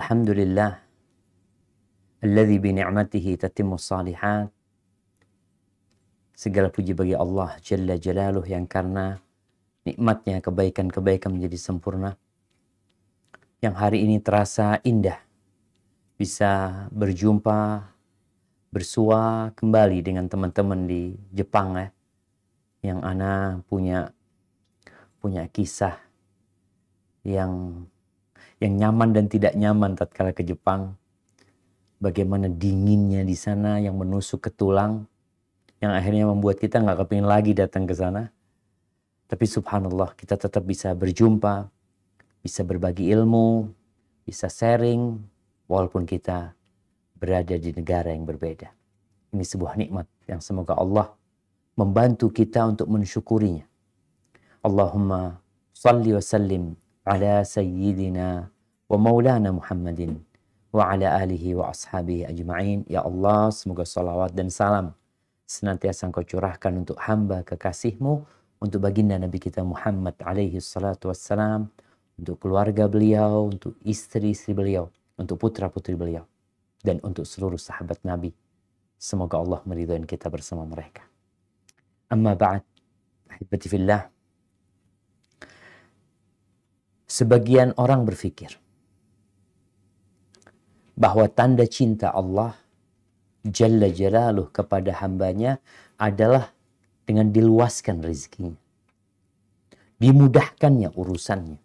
Alhamdulillah alladzi bi ni'matihi tatimmus shalihat. Segala puji bagi Allah Jalla Jalaluh yang karena nikmatnya kebaikan-kebaikan menjadi sempurna. Yang hari ini terasa indah bisa berjumpa, bersua kembali dengan teman-teman di Jepang ya. Yang ana punya kisah yang nyaman dan tidak nyaman tatkala ke Jepang. Bagaimana dinginnya di sana yang menusuk ke tulang, yang akhirnya membuat kita nggak kepingin lagi datang ke sana. Tapi subhanallah kita tetap bisa berjumpa, bisa berbagi ilmu, bisa sharing, walaupun kita berada di negara yang berbeda. Ini sebuah nikmat yang semoga Allah membantu kita untuk mensyukurinya. Allahumma salli wa sallim ala sayyidina wa maulana Muhammadin wa ala alihi wa ashabihi ajma'in. Ya Allah, semoga salawat dan salam senantiasa Engkau curahkan untuk hamba kekasih-Mu, untuk baginda Nabi kita Muhammad alaihi salatu wassalam, untuk keluarga beliau, untuk istri-istri beliau, untuk putra-putri beliau, dan untuk seluruh sahabat Nabi. Semoga Allah meridhai kita bersama mereka. Amma ba'd, ahibati fillah. Sebagian orang berpikir bahwa tanda cinta Allah Jalla Jalaluh kepada hambanya adalah dengan diluaskan rezekinya, dimudahkannya urusannya,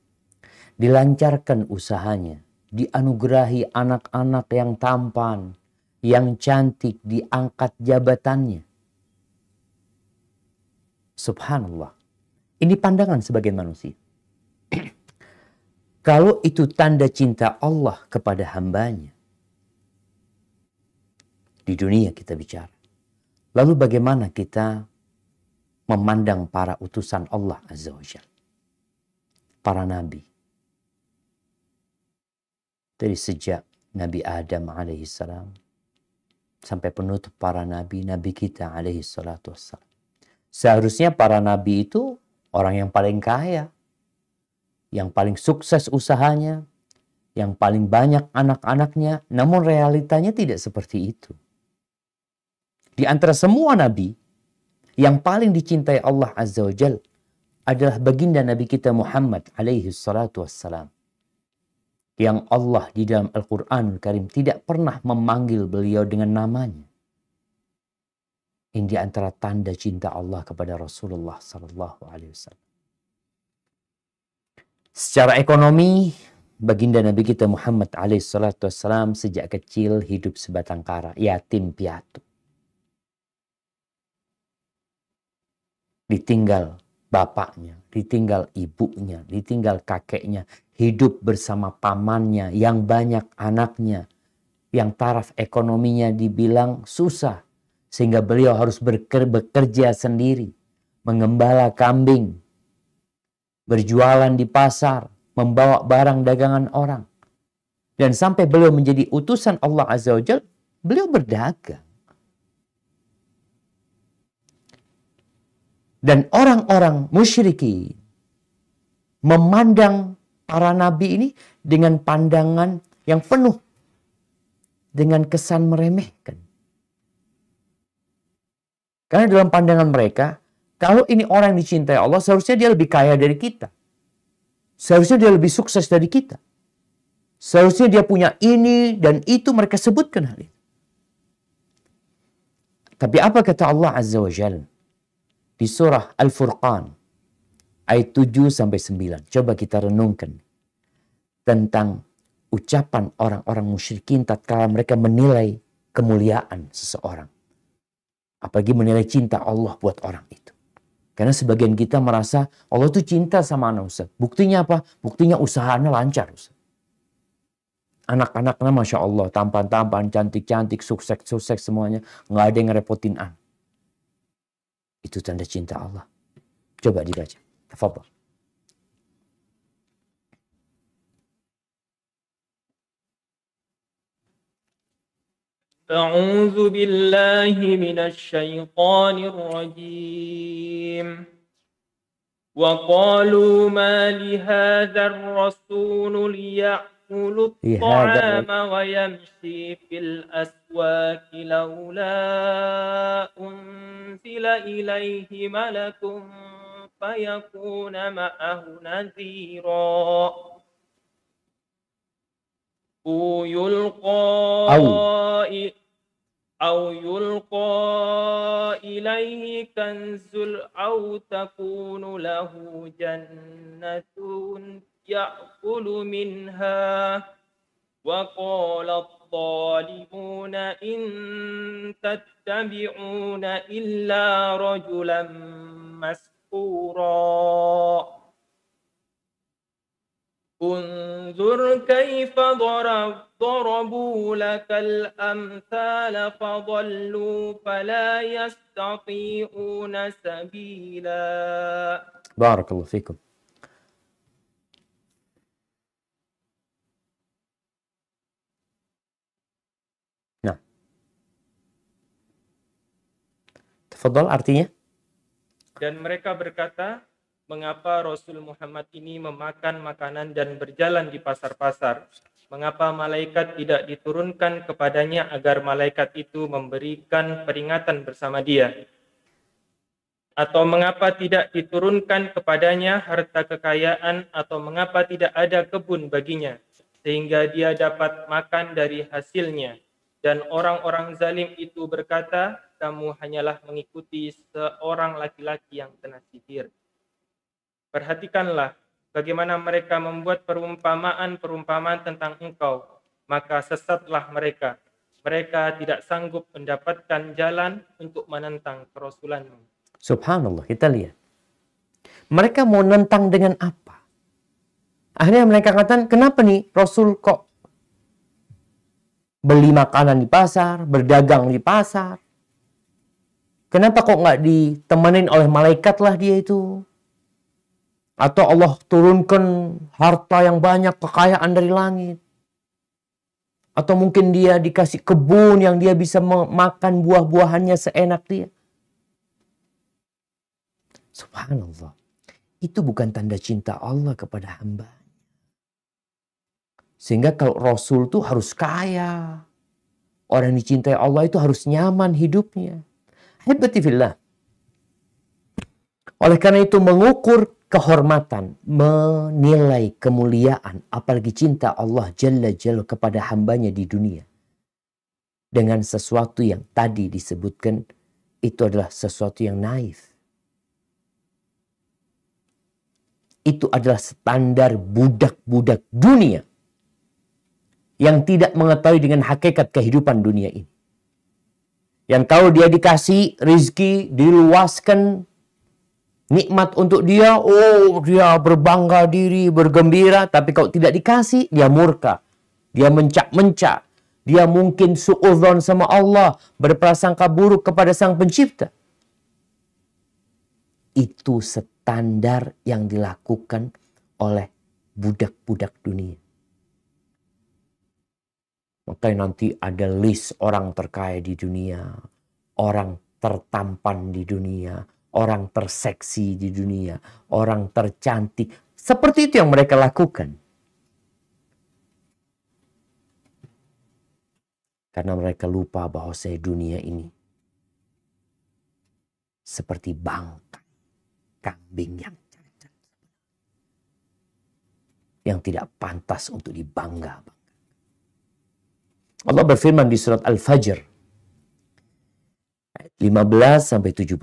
dilancarkan usahanya, dianugerahi anak-anak yang tampan, yang cantik, diangkat jabatannya. Subhanallah. Ini pandangan sebagian manusia. Kalau itu tanda cinta Allah kepada hambanya, di dunia kita bicara. Lalu bagaimana kita memandang para utusan Allah Azza wa Jalla? Para nabi. Dari sejak Nabi Adam alaihissalam sampai penutup para nabi kita alaihi salatu wassalam. Seharusnya para nabi itu orang yang paling kaya, yang paling sukses usahanya, yang paling banyak anak-anaknya. Namun realitanya tidak seperti itu. Di antara semua nabi, yang paling dicintai Allah Azza wa Jal adalah baginda Nabi kita Muhammad alaihi salatu wassalam. Yang Allah di dalam Al-Quranul Karim tidak pernah memanggil beliau dengan namanya. Ini di antara tanda cinta Allah kepada Rasulullah sallallahu alaihi wasallam. Secara ekonomi, baginda Nabi kita Muhammad alaihi salatu wassalam sejak kecil hidup sebatang kara, yatim piatu. Ditinggal bapaknya, ditinggal ibunya, ditinggal kakeknya, hidup bersama pamannya yang banyak anaknya, yang taraf ekonominya dibilang susah, sehingga beliau harus bekerja sendiri, mengembala kambing, berjualan di pasar, membawa barang dagangan orang. Dan sampai beliau menjadi utusan Allah Azza wa Jalla, beliau berdagang. Dan orang-orang musyriki memandang para nabi ini dengan pandangan yang penuh dengan kesan meremehkan. Karena dalam pandangan mereka, kalau ini orang yang dicintai Allah, seharusnya dia lebih kaya dari kita. Seharusnya dia lebih sukses dari kita. Seharusnya dia punya ini dan itu, mereka sebutkan hal itu. Tapi apa kata Allah Azza wa Jalla? Di surah Al-Furqan ayat 7-9. Coba kita renungkan tentang ucapan orang-orang musyrikin tatkala mereka menilai kemuliaan seseorang. Apalagi menilai cinta Allah buat orang itu. Karena sebagian kita merasa Allah itu cinta sama anak Ustaz. Buktinya apa? Buktinya usahanya lancar Ustaz. Anak-anaknya Masya Allah, tampan-tampan, cantik-cantik, sukses-sukses semuanya. Nggak ada yang ngerepotin an. Itu tanda cinta Allah. Coba dibaca. Tafadhal. أعوذ بالله من الشيطان الرجيم وقالوا ما لهذا الرسول يأكل هذا الطعام ويمشي في الأسواق لولا أنزل إليه ملك فيكون معه نذيرا أو يلقى إليه كنز أو تكون له جنة يأكل منها وقال الظالمون إن تتبعون إلا رجلا مسحورا انظر كيف ضربوا لك الأمثال فضلوا فلا يستطيعون سبيلا. بارك الله فيكم. Nah, tafadhal artinya? Dan mereka berkata, mengapa Rasul Muhammad ini memakan makanan dan berjalan di pasar-pasar? Mengapa malaikat tidak diturunkan kepadanya agar malaikat itu memberikan peringatan bersama dia? Atau mengapa tidak diturunkan kepadanya harta kekayaan, atau mengapa tidak ada kebun baginya sehingga dia dapat makan dari hasilnya? Dan orang-orang zalim itu berkata, kamu hanyalah mengikuti seorang laki-laki yang kena sihir. Perhatikanlah bagaimana mereka membuat perumpamaan tentang engkau, maka sesatlah mereka. Mereka tidak sanggup mendapatkan jalan untuk menentang kerasulanmu. Subhanallah, kita lihat. Mereka mau nentang dengan apa? Akhirnya mereka katakan, kenapa nih Rasul kok beli makanan di pasar, berdagang di pasar? Kenapa kok nggak ditemenin oleh malaikat lah dia itu? Atau Allah turunkan harta yang banyak, kekayaan dari langit? Atau mungkin dia dikasih kebun yang dia bisa makan buah-buahannya seenak dia? Subhanallah. Itu bukan tanda cinta Allah kepada hamba. Sehingga kalau Rasul itu harus kaya. Orang yang dicintai Allah itu harus nyaman hidupnya. Hebati fillah. Oleh karena itu mengukur kehormatan, menilai kemuliaan, apalagi cinta Allah Jalla Jalla kepada hambanya di dunia. Dengan sesuatu yang tadi disebutkan, itu adalah sesuatu yang naif. Itu adalah standar budak-budak dunia yang tidak mengetahui dengan hakikat kehidupan dunia ini. Yang kalau dia dikasih rizki, diluaskan nikmat untuk dia, dia berbangga diri, bergembira. Tapi kalau tidak dikasih, dia murka. Dia mencak-mencak. Dia mungkin su'udzon sama Allah, berprasangka buruk kepada Sang Pencipta. Itu standar yang dilakukan oleh budak-budak dunia. Makanya nanti ada list orang terkaya di dunia, orang tertampan di dunia, orang terseksi di dunia, orang tercantik. Seperti itu yang mereka lakukan. Karena mereka lupa bahwa dunia ini seperti bangkai kambing yang cacat, yang tidak pantas untuk dibangga-bangga. Allah berfirman di surat Al-Fajr ayat 15 sampai 17.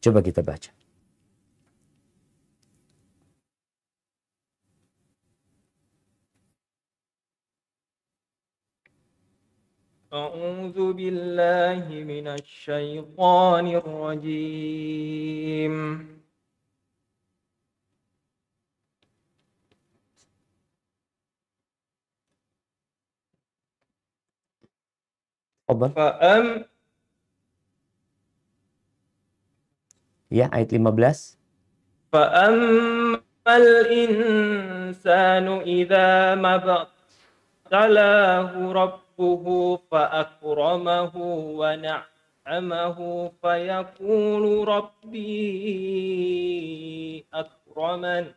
Coba kita baca. A'udzu billahi minasy syaithanir rajim. Fa'am Ya, ayat 15. Fa'ammal insanu idza mabtalahu rabbuhu fa'akramahu wa na'amahu fayaqulu rabbi akraman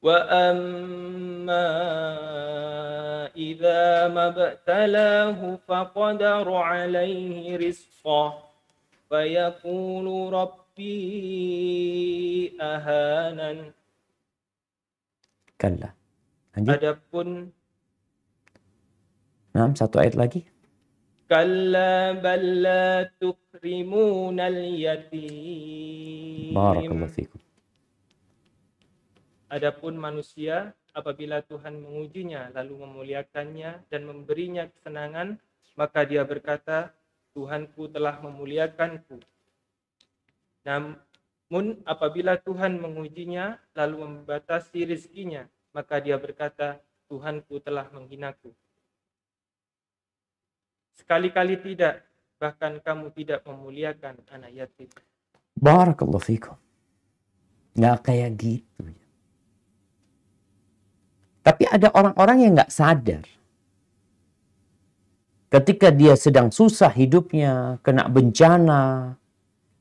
وأما إذا ما ابتلاه فقدر عليه رزقه فيقول ربي أهانن. Kalla. Lanjut. Adapun Satu ayat lagi. kalla bal la tukrimunal yatim. Barakallahu fikum. Adapun manusia, apabila Tuhan mengujinya lalu memuliakannya dan memberinya kesenangan, maka dia berkata, Tuhanku telah memuliakanku. Namun apabila Tuhan mengujinya lalu membatasi rizkinya, maka dia berkata, Tuhanku telah menghinaku. Sekali-kali tidak, bahkan kamu tidak memuliakan anak yatim. Barakallahu fikum. Nggak kayak gitu. Tapi ada orang-orang yang nggak sadar. Ketika dia sedang susah hidupnya, kena bencana,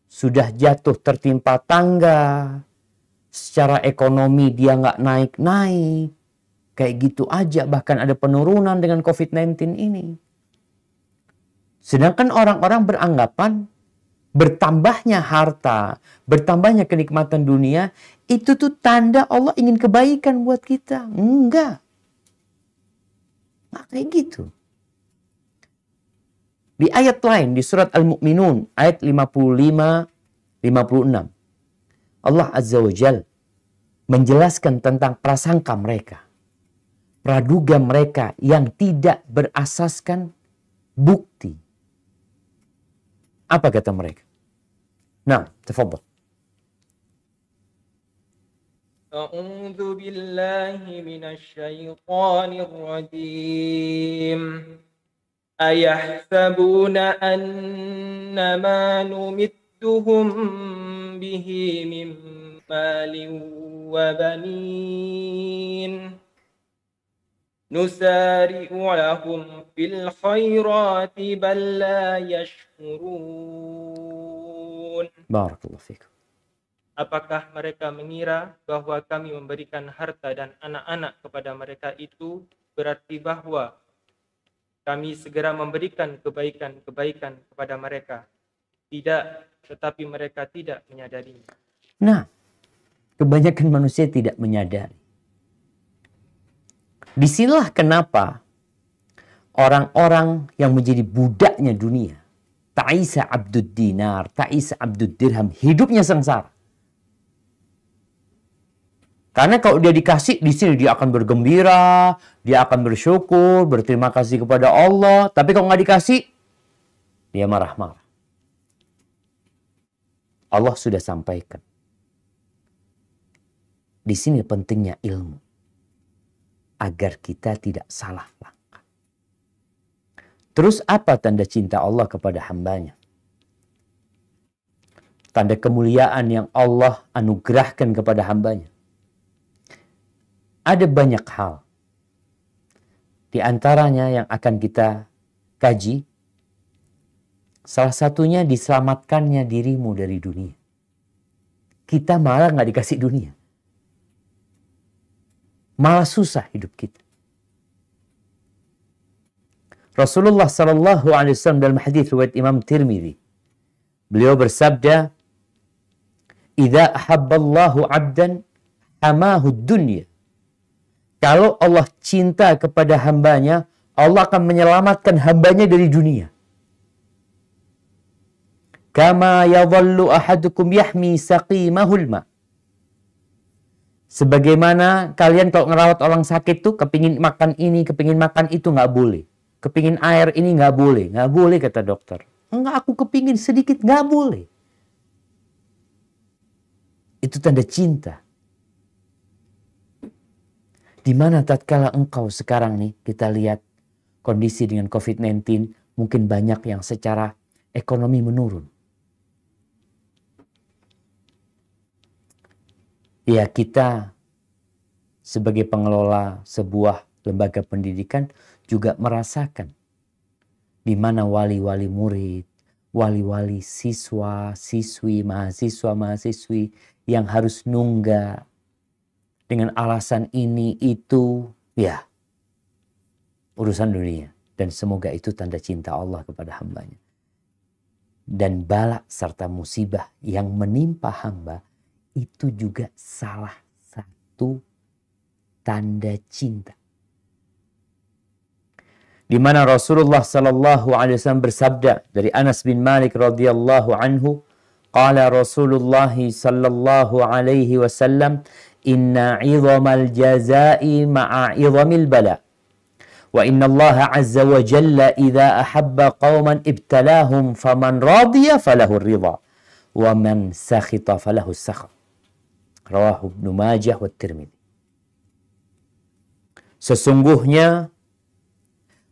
sudah jatuh tertimpa tangga, secara ekonomi dia nggak naik-naik, kayak gitu aja, bahkan ada penurunan dengan COVID-19 ini. Sedangkan orang-orang beranggapan bertambahnya harta, bertambahnya kenikmatan dunia, itu tuh tanda Allah ingin kebaikan buat kita. Enggak. Nggak kayak gitu. Di ayat lain, di surat Al-Mu'minun, ayat 55-56. Allah Azza wa Jal menjelaskan tentang prasangka mereka. Praduga mereka yang tidak berasaskan bukti. Apa kata mereka? Nah, tafadhal. A'udzu billahi minasy syaithanir rajim. Ayahsabuna annama numidduhum bihi min malin wa banin. Nusari'u lahum fil khairati bal la yashkurun. Barakallahu fikum. Apakah mereka mengira bahwa kami memberikan harta dan anak-anak kepada mereka itu berarti bahwa kami segera memberikan kebaikan-kebaikan kepada mereka? Tidak, tetapi mereka tidak menyadarinya. Nah, kebanyakan manusia tidak menyadari. Disinilah kenapa orang-orang yang menjadi budaknya dunia, ta'isa abdud dinar, ta'isa abdud dirham, hidupnya sengsara. Karena kalau dia dikasih, di sini dia akan bergembira, dia akan bersyukur, berterima kasih kepada Allah. Tapi kalau nggak dikasih, dia marah-marah. Allah sudah sampaikan. Di sini pentingnya ilmu. Agar kita tidak salah langkah. Terus apa tanda cinta Allah kepada hambanya? Tanda kemuliaan yang Allah anugerahkan kepada hambanya. Ada banyak hal. Di antaranya yang akan kita kaji. Salah satunya diselamatkannya dirimu dari dunia. Kita malah nggak dikasih dunia. Malah susah hidup kita. Rasulullah sallallahu alaihi wasallam dalam hadis riwayat Imam Tirmidzi, beliau bersabda, "Idza ahabballahu 'abdan hamahu dunya." Kalau Allah cinta kepada hambanya, Allah akan menyelamatkan hambanya dari dunia. Kama yadhallu ahadukum yahmi saqimahul ma. Sebagaimana kalian kalau ngerawat orang sakit tuh, kepingin makan ini, kepingin makan itu, nggak boleh. Kepingin air ini nggak boleh. Nggak boleh kata dokter. Enggak, aku kepingin sedikit, nggak boleh. Itu tanda cinta. Di mana tatkala engkau sekarang nih, kita lihat kondisi dengan COVID-19, mungkin banyak yang secara ekonomi menurun. Ya, kita sebagai pengelola sebuah lembaga pendidikan juga merasakan di mana wali-wali murid, wali-wali siswa, siswi, mahasiswa, mahasiswi yang harus nunggak dengan alasan ini itu, ya urusan dunia. Dan semoga itu tanda cinta Allah kepada hambanya. Dan bala serta musibah yang menimpa hamba itu juga salah satu tanda cinta. Di mana Rasulullah sallallahu alaihi wasallam bersabda dari Anas bin Malik radhiyallahu anhu, qala Rasulullah sallallahu alaihi wasallam, inna 'idhamal jazaa'i ma'a 'idhamil bala. Wa inna Allah azza wa jalla idza ahabba qauman ibtalahum faman radiya falahu ridha wa man sakhita falahu sakhat. Rawahu Ibnu Majah wa Tirmidzi. Sesungguhnya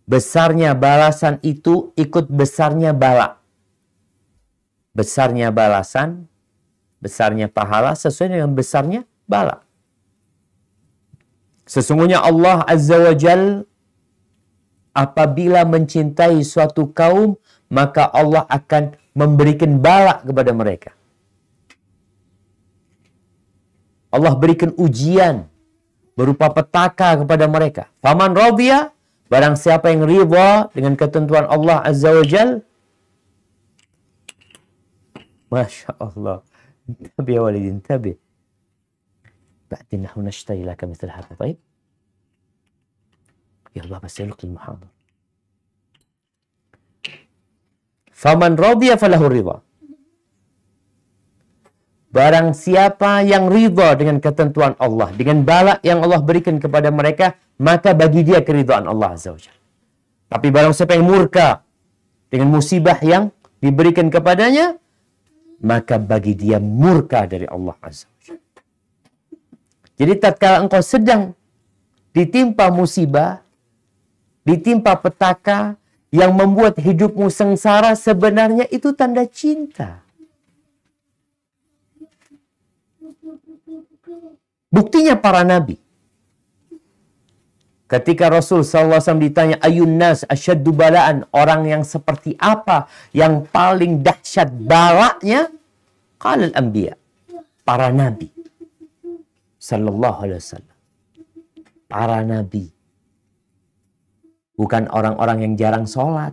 besarnya balasan itu ikut besarnya bala. Besarnya balasan, besarnya pahala sesuai dengan besarnya bala. Sesungguhnya Allah azza wa jalla apabila mencintai suatu kaum, maka Allah akan memberikan bala kepada mereka. Allah berikan ujian berupa petaka kepada mereka. Faman radhiya, barang siapa yang ridha dengan ketentuan Allah Azza wa Jal. Masya Allah. Tabi ya walidin, tabi. Ba'din nahnu nashtari laka mithl hadha, baik? Ya Allah, basiluk lil muhadar. Faman radhiya falahu ridha. Barang siapa yang ridha dengan ketentuan Allah, dengan bala yang Allah berikan kepada mereka, maka bagi dia keridhaan Allah Azza wa Jalla. Tapi barang siapa yang murka dengan musibah yang diberikan kepadanya, maka bagi dia murka dari Allah Azza wa Jalla. Jadi tatkala engkau sedang ditimpa musibah, ditimpa petaka yang membuat hidupmu sengsara, sebenarnya itu tanda cinta. Buktinya para nabi. Ketika Rasul SAW ditanya, ayun nas asyaddu balaan, orang yang seperti apa yang paling dahsyat balanya? Qala al-anbiya, para nabi. Sallallahu alaihi wasallam. Para nabi. Bukan orang-orang yang jarang sholat.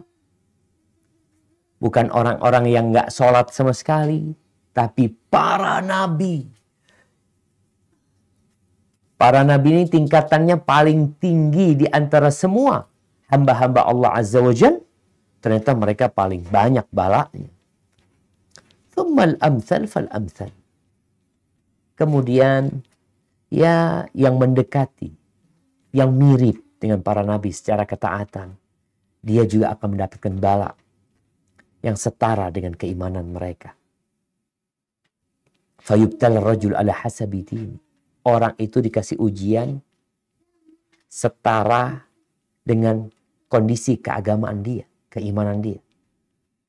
Bukan orang-orang yang nggak sholat sama sekali. Tapi para nabi. Para nabi ini tingkatannya paling tinggi di antara semua hamba-hamba Allah Azza wa Jal. Ternyata mereka paling banyak balanya. Thummal amthal fal amthal. Kemudian ya yang mendekati, yang mirip dengan para nabi secara ketaatan, dia juga akan mendapatkan bala yang setara dengan keimanan mereka. Fayubtal rajul ala hasabi dini. Orang itu dikasih ujian setara dengan kondisi keagamaan dia, keimanan dia.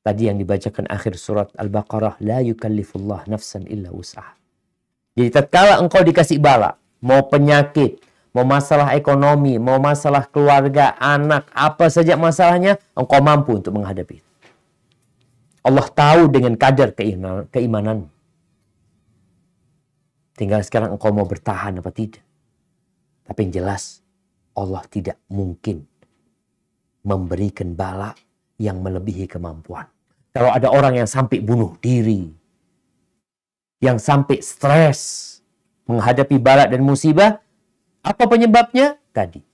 Tadi yang dibacakan akhir surat Al-Baqarah, la yukallifullah nafsan illa wus'aha. Jadi tatkala engkau dikasih bala, mau penyakit, mau masalah ekonomi, mau masalah keluarga, anak, apa saja masalahnya, engkau mampu untuk menghadapi. Allah tahu dengan kadar keimanan. Tinggal sekarang engkau mau bertahan apa tidak. Tapi yang jelas, Allah tidak mungkin memberikan bala yang melebihi kemampuan. Kalau ada orang yang sampai bunuh diri, yang sampai stres menghadapi bala dan musibah, apa penyebabnya? Tadi,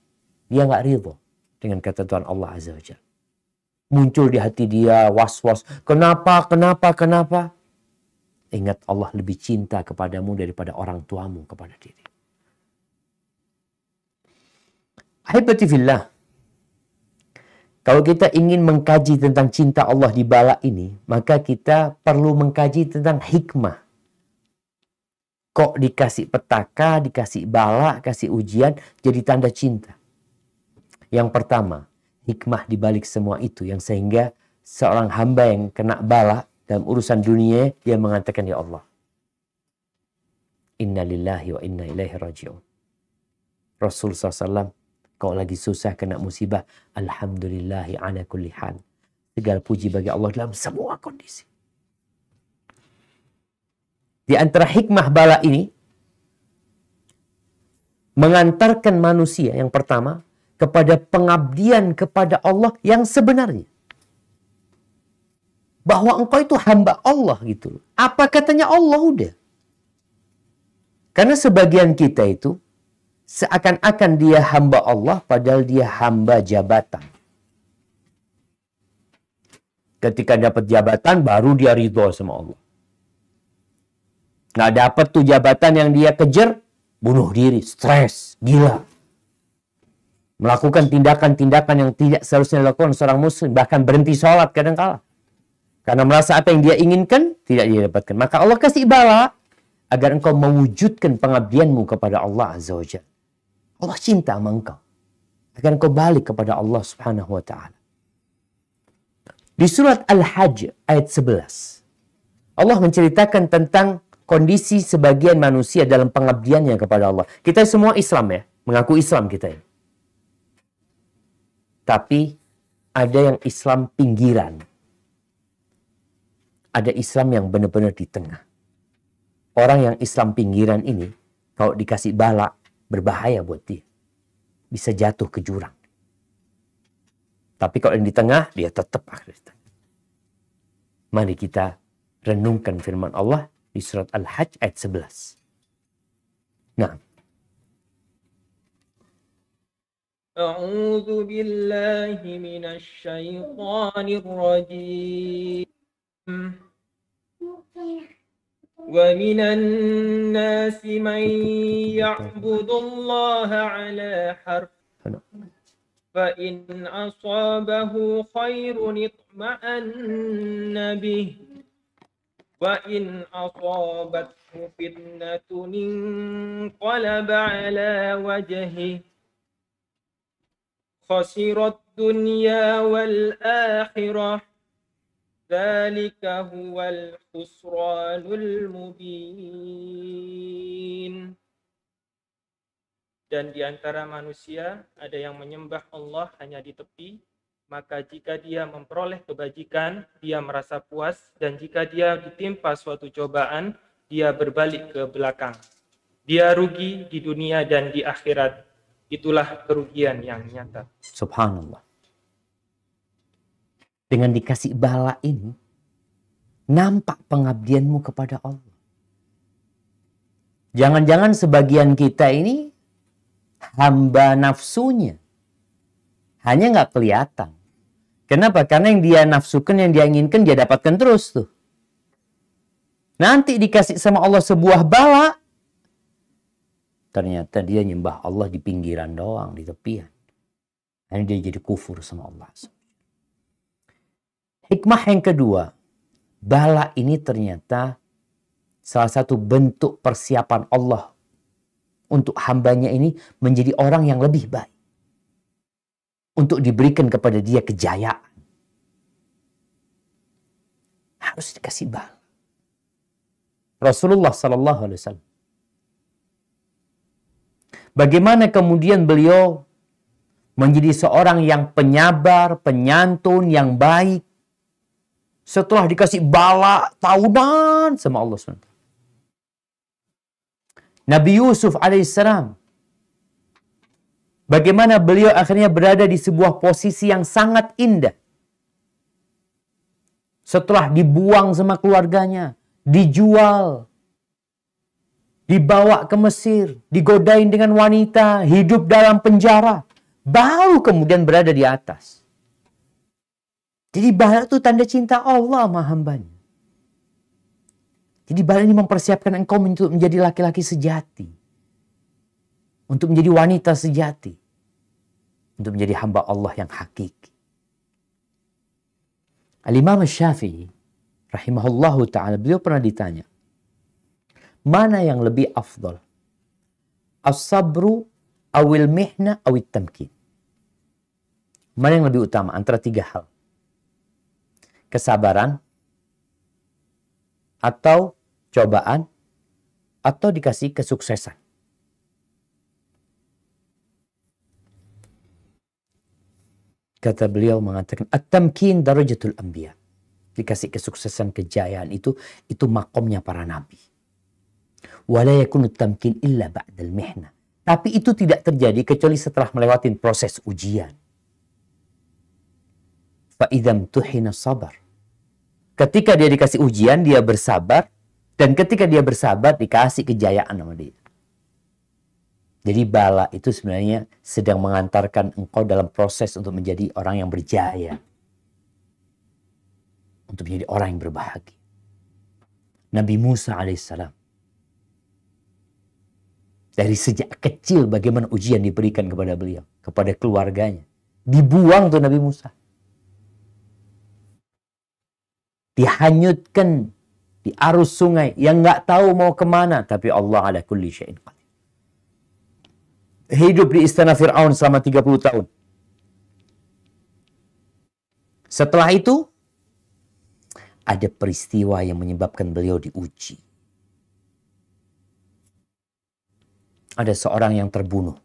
dia nggak ridho dengan ketentuan Allah Azza wa Jalla. Muncul di hati dia was-was. Kenapa? Ingat, Allah lebih cinta kepadamu daripada orang tuamu kepada diri. Ahibati fillah. Kalau kita ingin mengkaji tentang cinta Allah di bala ini, maka kita perlu mengkaji tentang hikmah. Kok dikasih petaka, dikasih bala, kasih ujian, jadi tanda cinta. Yang pertama, hikmah di balik semua itu, yang sehingga seorang hamba yang kena bala dalam urusan dunia, dia mengatakan, ya Allah, inna lillahi wa inna ilaihi raji'un. Rasul SAW, kalau lagi susah kena musibah, alhamdulillahi ala kulli hal. Segala puji bagi Allah dalam semua kondisi. Di antara hikmah bala ini, mengantarkan manusia yang pertama kepada pengabdian kepada Allah yang sebenarnya. Bahwa engkau itu hamba Allah gitu. Apa katanya Allah udah. Karena sebagian kita itu seakan-akan dia hamba Allah padahal dia hamba jabatan. Ketika dapat jabatan baru dia ridho sama Allah. Nggak dapat tuh jabatan yang dia kejar, bunuh diri, stres, gila. Melakukan tindakan-tindakan yang tidak seharusnya dilakukan seorang muslim. Bahkan berhenti sholat kadang-kala. Karena merasa apa yang dia inginkan, tidak dia dapatkan. Maka Allah kasih bala agar engkau mewujudkan pengabdianmu kepada Allah Azza wa Jalla. Allah cinta sama engkau. Agar engkau balik kepada Allah Subhanahu wa ta'ala. Di surat Al-Hajj ayat 11. Allah menceritakan tentang kondisi sebagian manusia dalam pengabdiannya kepada Allah. Kita semua Islam ya. Mengaku Islam kita ini. Tapi ada yang Islam pinggiran. Ada Islam yang benar-benar di tengah. Orang yang Islam pinggiran ini, kalau dikasih bala, berbahaya buat dia. Bisa jatuh ke jurang. Tapi kalau yang di tengah, dia tetap akhirnya. Mari kita renungkan firman Allah di surat Al-Hajj ayat 11. Nah. A'udzu billahi minasy syaithanir rajim. Wa minan nasi man ya'budullaha 'ala harf fa in asabahu khairun itma'anna bih wa in asabathu fitnatun inqalaba 'ala wajhihi khasirat dunya wal akhirah dzalika huwal khusranul mubin. Dan di antara manusia ada yang menyembah Allah hanya di tepi, maka jika dia memperoleh kebajikan, dia merasa puas, dan jika dia ditimpa suatu cobaan, dia berbalik ke belakang. Dia rugi di dunia dan di akhirat. Itulah kerugian yang nyata. Subhanallah. Dengan dikasih bala ini, nampak pengabdianmu kepada Allah. Jangan-jangan sebagian kita ini hamba nafsunya. Hanya nggak kelihatan. Kenapa? Karena yang dia nafsukan, yang dia inginkan, dia dapatkan terus tuh. Nanti dikasih sama Allah sebuah bala, ternyata dia nyembah Allah di pinggiran doang, di tepian. Dan dia jadi kufur sama Allah. Hikmah yang kedua, bala ini ternyata salah satu bentuk persiapan Allah untuk hambanya ini menjadi orang yang lebih baik. Untuk diberikan kepada dia kejayaan. Harus dikasih bala. Rasulullah Sallallahu Alaihi Wasallam. Bagaimana kemudian beliau menjadi seorang yang penyabar, penyantun, yang baik. Setelah dikasih bala tahunan sama Allah SWT. Nabi Yusuf alaihissalam. Bagaimana beliau akhirnya berada di sebuah posisi yang sangat indah. Setelah dibuang sama keluarganya. Dijual. Dibawa ke Mesir. Digodain dengan wanita. Hidup dalam penjara. Baru kemudian berada di atas. Jadi bala itu tanda cinta Allah sama hambanya. Jadi bala ini mempersiapkan engkau untuk menjadi laki-laki sejati. Untuk menjadi wanita sejati. Untuk menjadi hamba Allah yang hakiki. Al-Imam Syafi'i rahimahullahu ta'ala, beliau pernah ditanya, mana yang lebih afdal? As-sabru awil mihna awil tamkin. Mana yang lebih utama antara tiga hal? Kesabaran, atau cobaan, atau dikasih kesuksesan. Kata beliau mengatakan, at-tamkin darajatul anbiya. Dikasih kesuksesan, kejayaan itu makomnya para nabi. Wala yakunu tamkin illa ba'dal mihna. Tapi itu tidak terjadi kecuali setelah melewati proses ujian. Fa'idham tuhina sabar. Ketika dia dikasih ujian, dia bersabar. Dan ketika dia bersabar, dikasih kejayaan sama dia. Jadi bala itu sebenarnya sedang mengantarkan engkau dalam proses untuk menjadi orang yang berjaya. Untuk menjadi orang yang berbahagia. Nabi Musa alaihissalam. Dari sejak kecil bagaimana ujian diberikan kepada beliau. Kepada keluarganya. Dibuang tuh Nabi Musa. Dihanyutkan di arus sungai yang nggak tahu mau kemana, tapi Allah ala kulli syai'in qadir. Hidup di istana Fir'aun selama 30 tahun. Setelah itu ada peristiwa yang menyebabkan beliau diuji. Ada seorang yang terbunuh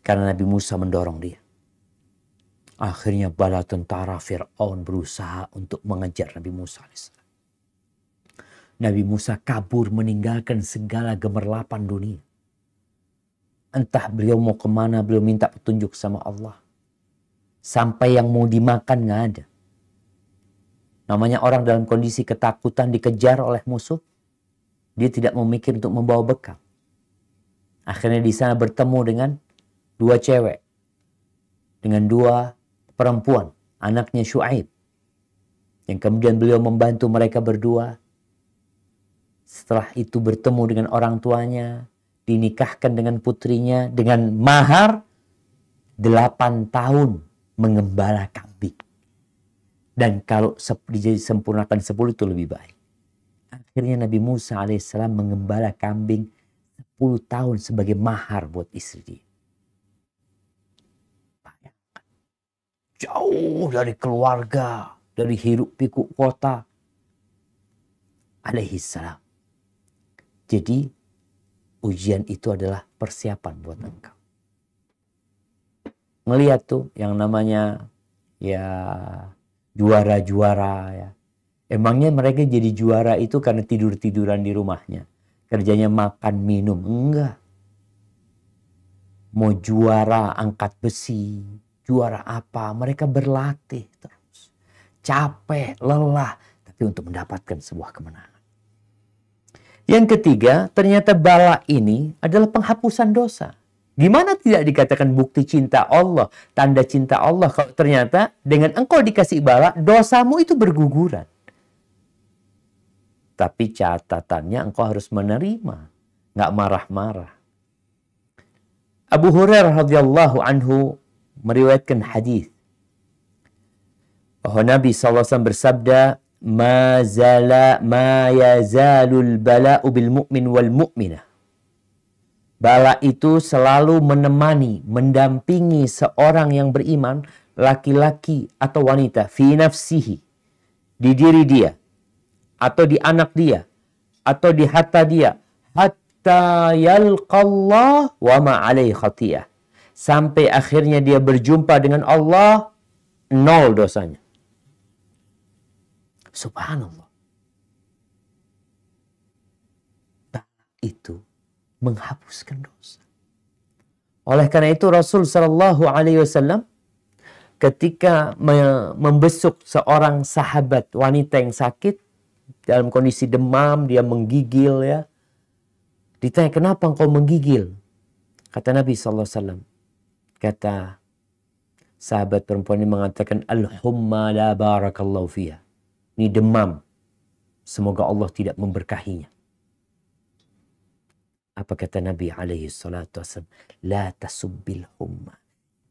karena Nabi Musa mendorong dia. Akhirnya bala tentara Fir'aun berusaha untuk mengejar Nabi Musa AS. Nabi Musa kabur meninggalkan segala gemerlapan dunia. Entah beliau mau kemana, beliau minta petunjuk sama Allah. Sampai yang mau dimakan nggak ada. Namanya orang dalam kondisi ketakutan dikejar oleh musuh. Dia tidak memikir untuk membawa bekal. Akhirnya di sana bertemu dengan dua cewek. Dengan dua perempuan, anaknya Syuaib. Yang kemudian beliau membantu mereka berdua. Setelah itu bertemu dengan orang tuanya, dinikahkan dengan putrinya, dengan mahar 8 tahun mengembala kambing. Dan kalau disempurnakan 10 itu lebih baik. Akhirnya Nabi Musa alaihissalam mengembala kambing 10 tahun sebagai mahar buat istri dia. Jauh dari keluarga, dari hiruk pikuk kota. Alaihissalam. Jadi ujian itu adalah persiapan buat engkau. Ngelihat tuh yang namanya ya juara-juara ya. Emangnya mereka jadi juara itu karena tidur-tiduran di rumahnya. Kerjanya makan, minum. Enggak. Mau juara angkat besi, juara apa, mereka berlatih terus. Capek, lelah, tapi untuk mendapatkan sebuah kemenangan. Yang ketiga, ternyata bala ini adalah penghapusan dosa. Gimana tidak dikatakan bukti cinta Allah, tanda cinta Allah, kalau ternyata dengan engkau dikasih bala, dosamu itu berguguran. Tapi catatannya engkau harus menerima, nggak marah-marah. Abu Hurairah radhiyallahu anhu meriwayatkan hadis bahwa Nabi SAW bersabda, ma yazalul bala'u bil mu'min wal mu'minah. Bala itu selalu menemani, mendampingi seorang yang beriman, laki-laki atau wanita, fi nafsihi, di diri dia, atau di anak dia, atau di harta dia, hatta yalqallah wa ma alaihi khatiyah. Sampai akhirnya dia berjumpa dengan Allah, 0 dosanya. Subhanallah. Itu menghapuskan dosa. Oleh karena itu Rasul Shallallahu Alaihi Wasallam ketika membesuk seorang sahabat wanita yang sakit dalam kondisi demam, dia menggigil ya. Ditanya, kenapa engkau menggigil? Kata Nabi Sallallahu Alaihi Wasallam. Kata sahabat perempuan ini mengatakan, al-humma la barakallahu fiha. Ini demam. Semoga Allah tidak memberkahinya. Apa kata Nabi alaihi salatu wasallam? La tasubbil humma.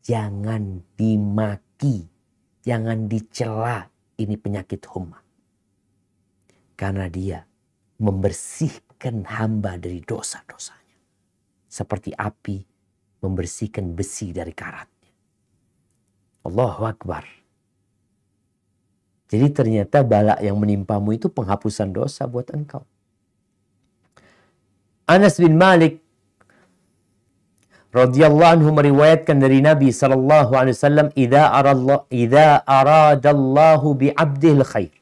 Jangan dimaki. Jangan dicela. Ini penyakit humma. Karena dia membersihkan hamba dari dosa-dosanya. Seperti api membersihkan besi dari karatnya. Allahu Akbar. Jadi ternyata bala yang menimpamu itu penghapusan dosa buat engkau. Anas bin Malik radhiyallahu anhu meriwayatkan dari Nabi sallallahu alaihi wasallam, idza aradallahu bi 'abdil khair.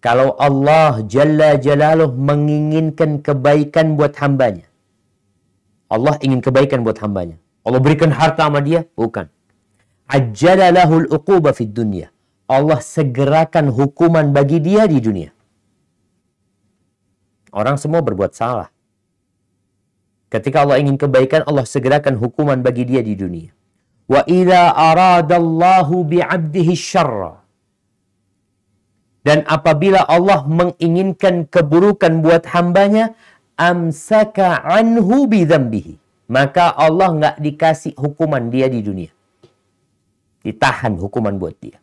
Kalau Allah jalla jalaluh menginginkan kebaikan buat hambanya. Allah ingin kebaikan buat hambanya. Allah berikan harta sama dia? Bukan. Ajjala lahul uquba fid dunya. Allah segerakan hukuman bagi dia di dunia. Orang semua berbuat salah. Ketika Allah ingin kebaikan, Allah segerakan hukuman bagi dia di dunia. Wa idza aradallahu bi'abdihi syarra. Dan apabila Allah menginginkan keburukan buat hambanya, amsaka anhu bidzambihi. Maka Allah nggak dikasih hukuman dia di dunia. Ditahan hukuman buat dia.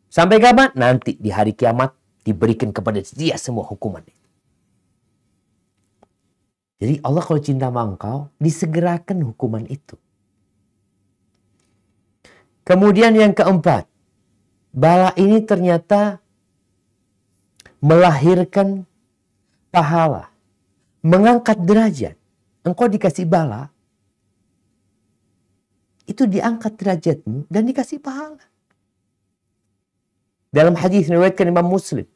Sampai kapan? Nanti di hari kiamat diberikan kepada dia semua hukuman itu. Jadi Allah kalau cinta sama engkau, disegerakan hukuman itu. Kemudian yang keempat, bala ini ternyata melahirkan pahala, mengangkat derajat. Engkau dikasih bala, itu diangkat derajatmu dan dikasih pahala. Dalam hadis riwayatkan Imam Muslim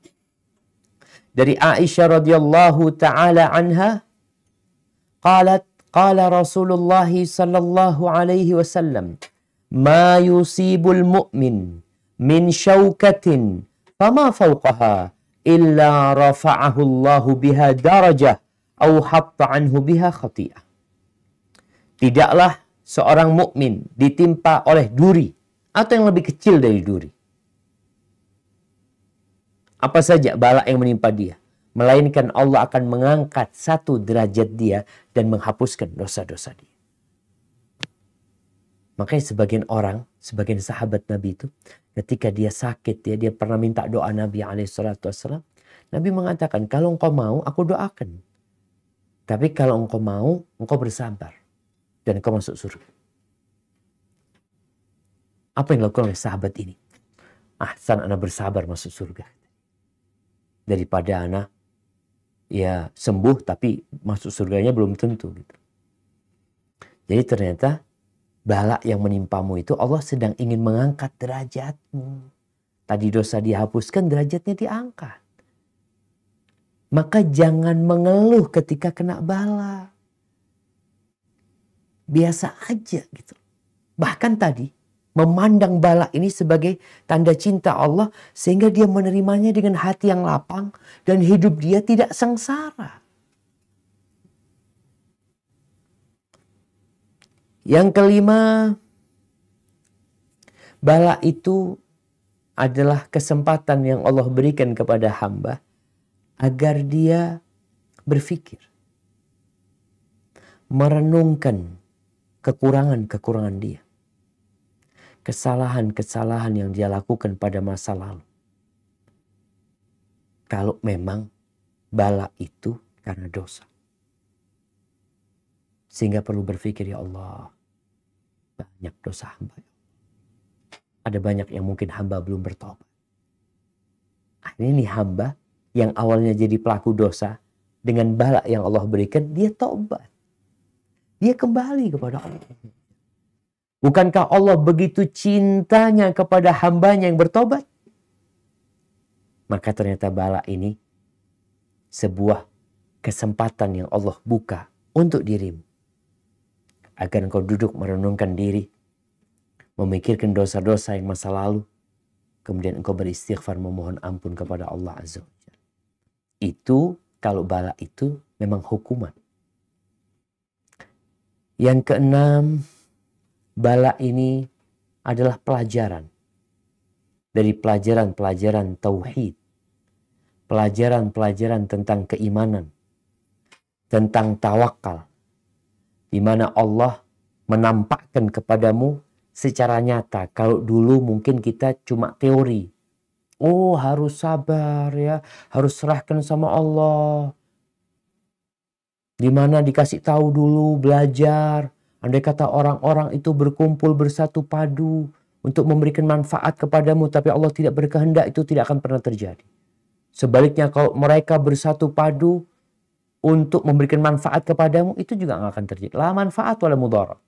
dari Aisyah radhiyallahu taala anha, qalat qala Rasulullah sallallahu alaihi wasallam, ma yusibul mu'min min syaukatin fama fawqaha illa rafa'ahu Allah biha darajah au hatta anhu biha khati'ah. Tidaklah seorang mukmin ditimpa oleh duri atau yang lebih kecil dari duri. Apa saja bala yang menimpa dia, melainkan Allah akan mengangkat satu derajat dia dan menghapuskan dosa-dosa dia. Makanya sebagian orang, sebagian sahabat Nabi itu, ketika dia sakit, dia pernah minta doa Nabi SAW. Nabi mengatakan, kalau engkau mau, aku doakan. Tapi kalau engkau mau, engkau bersabar. Dan engkau masuk surga. Apa yang dilakukan oleh sahabat ini? Ahsan anak bersabar masuk surga. Daripada anak ya sembuh tapi masuk surganya belum tentu gitu. Jadi ternyata bala yang menimpamu itu Allah sedang ingin mengangkat derajatmu. Tadi dosa dihapuskan, derajatnya diangkat. Maka jangan mengeluh ketika kena bala. Biasa aja gitu. Bahkan tadi memandang bala ini sebagai tanda cinta Allah sehingga dia menerimanya dengan hati yang lapang dan hidup dia tidak sengsara. Yang kelima, bala itu adalah kesempatan yang Allah berikan kepada hamba agar dia berpikir, merenungkan kekurangan-kekurangan dia. Kesalahan-kesalahan yang dia lakukan pada masa lalu. Kalau memang bala itu karena dosa. Sehingga perlu berpikir, ya Allah, banyak dosa hamba. Ada banyak yang mungkin hamba belum bertobat. Ini hamba yang awalnya jadi pelaku dosa, dengan bala yang Allah berikan, dia tobat. Dia kembali kepada Allah. Bukankah Allah begitu cintanya kepada hambanya yang bertobat? Maka ternyata bala ini sebuah kesempatan yang Allah buka untuk dirimu. Agar engkau duduk merenungkan diri, memikirkan dosa-dosa yang masa lalu, kemudian engkau beristighfar memohon ampun kepada Allah Azza wa Jalla. Itu kalau bala itu memang hukuman. Yang keenam, bala ini adalah pelajaran dari pelajaran-pelajaran tauhid, pelajaran-pelajaran tentang keimanan, tentang tawakal, di mana Allah menampakkan kepadamu secara nyata. Kalau dulu mungkin kita cuma teori, oh harus sabar ya, harus serahkan sama Allah, di mana dikasih tahu dulu, belajar. Andai kata orang-orang itu berkumpul bersatu padu untuk memberikan manfaat kepadamu, tapi Allah tidak berkehendak, itu tidak akan pernah terjadi. Sebaliknya kalau mereka bersatu padu untuk memberikan manfaat kepadamu, itu juga nggak akan terjadi. La manfaat wala mudarat.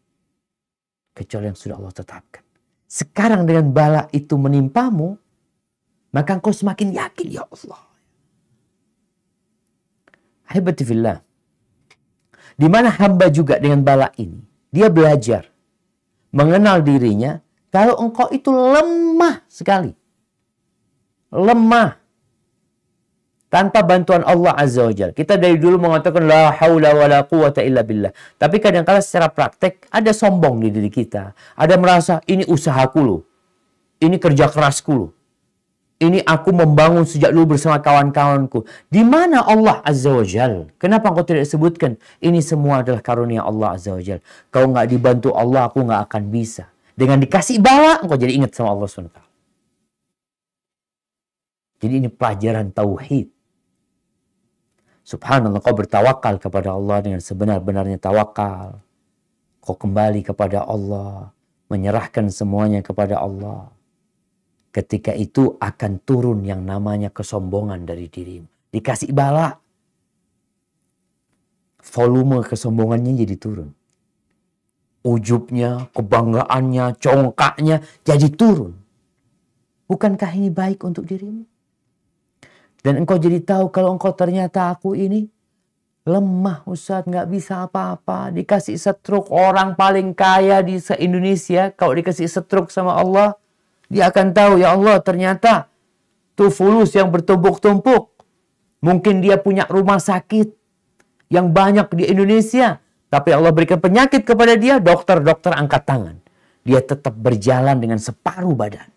Kecuali yang sudah Allah tetapkan. Sekarang dengan bala itu menimpamu, maka engkau semakin yakin, ya Allah. Ahibati fillah. Di mana hamba juga dengan bala ini, dia belajar mengenal dirinya kalau engkau itu lemah sekali. Lemah. Tanpa bantuan Allah Azza wa Jalla. Kita dari dulu mengatakan la haula wa la quwata illa billah. Tapi kadang-kadang secara praktek ada sombong di diri kita. Ada merasa ini usahaku loh. Ini kerja kerasku loh. Ini aku membangun sejak dulu bersama kawan-kawanku. Di mana Allah Azza wa Jalla? Kenapa engkau tidak sebutkan? Ini semua adalah karunia Allah Azza wa Jalla. Kau nggak dibantu Allah, aku nggak akan bisa. Dengan dikasih bala, engkau jadi ingat sama Allah SWT. Jadi ini pelajaran tauhid. Subhanallah, kau bertawakal kepada Allah dengan sebenar-benarnya tawakal. Kau kembali kepada Allah, menyerahkan semuanya kepada Allah. Ketika itu akan turun yang namanya kesombongan dari dirimu. Dikasih bala, volume kesombongannya jadi turun. Ujubnya, kebanggaannya, congkaknya jadi turun. Bukankah ini baik untuk dirimu? Dan engkau jadi tahu kalau engkau ternyata aku ini lemah Ustadz, nggak bisa apa-apa. Dikasih stroke orang paling kaya di se-Indonesia, kalau dikasih stroke sama Allah, dia akan tahu, ya Allah ternyata tuh fulus yang bertumpuk-tumpuk. Mungkin dia punya rumah sakit yang banyak di Indonesia. Tapi Allah berikan penyakit kepada dia, dokter-dokter angkat tangan. Dia tetap berjalan dengan separuh badan.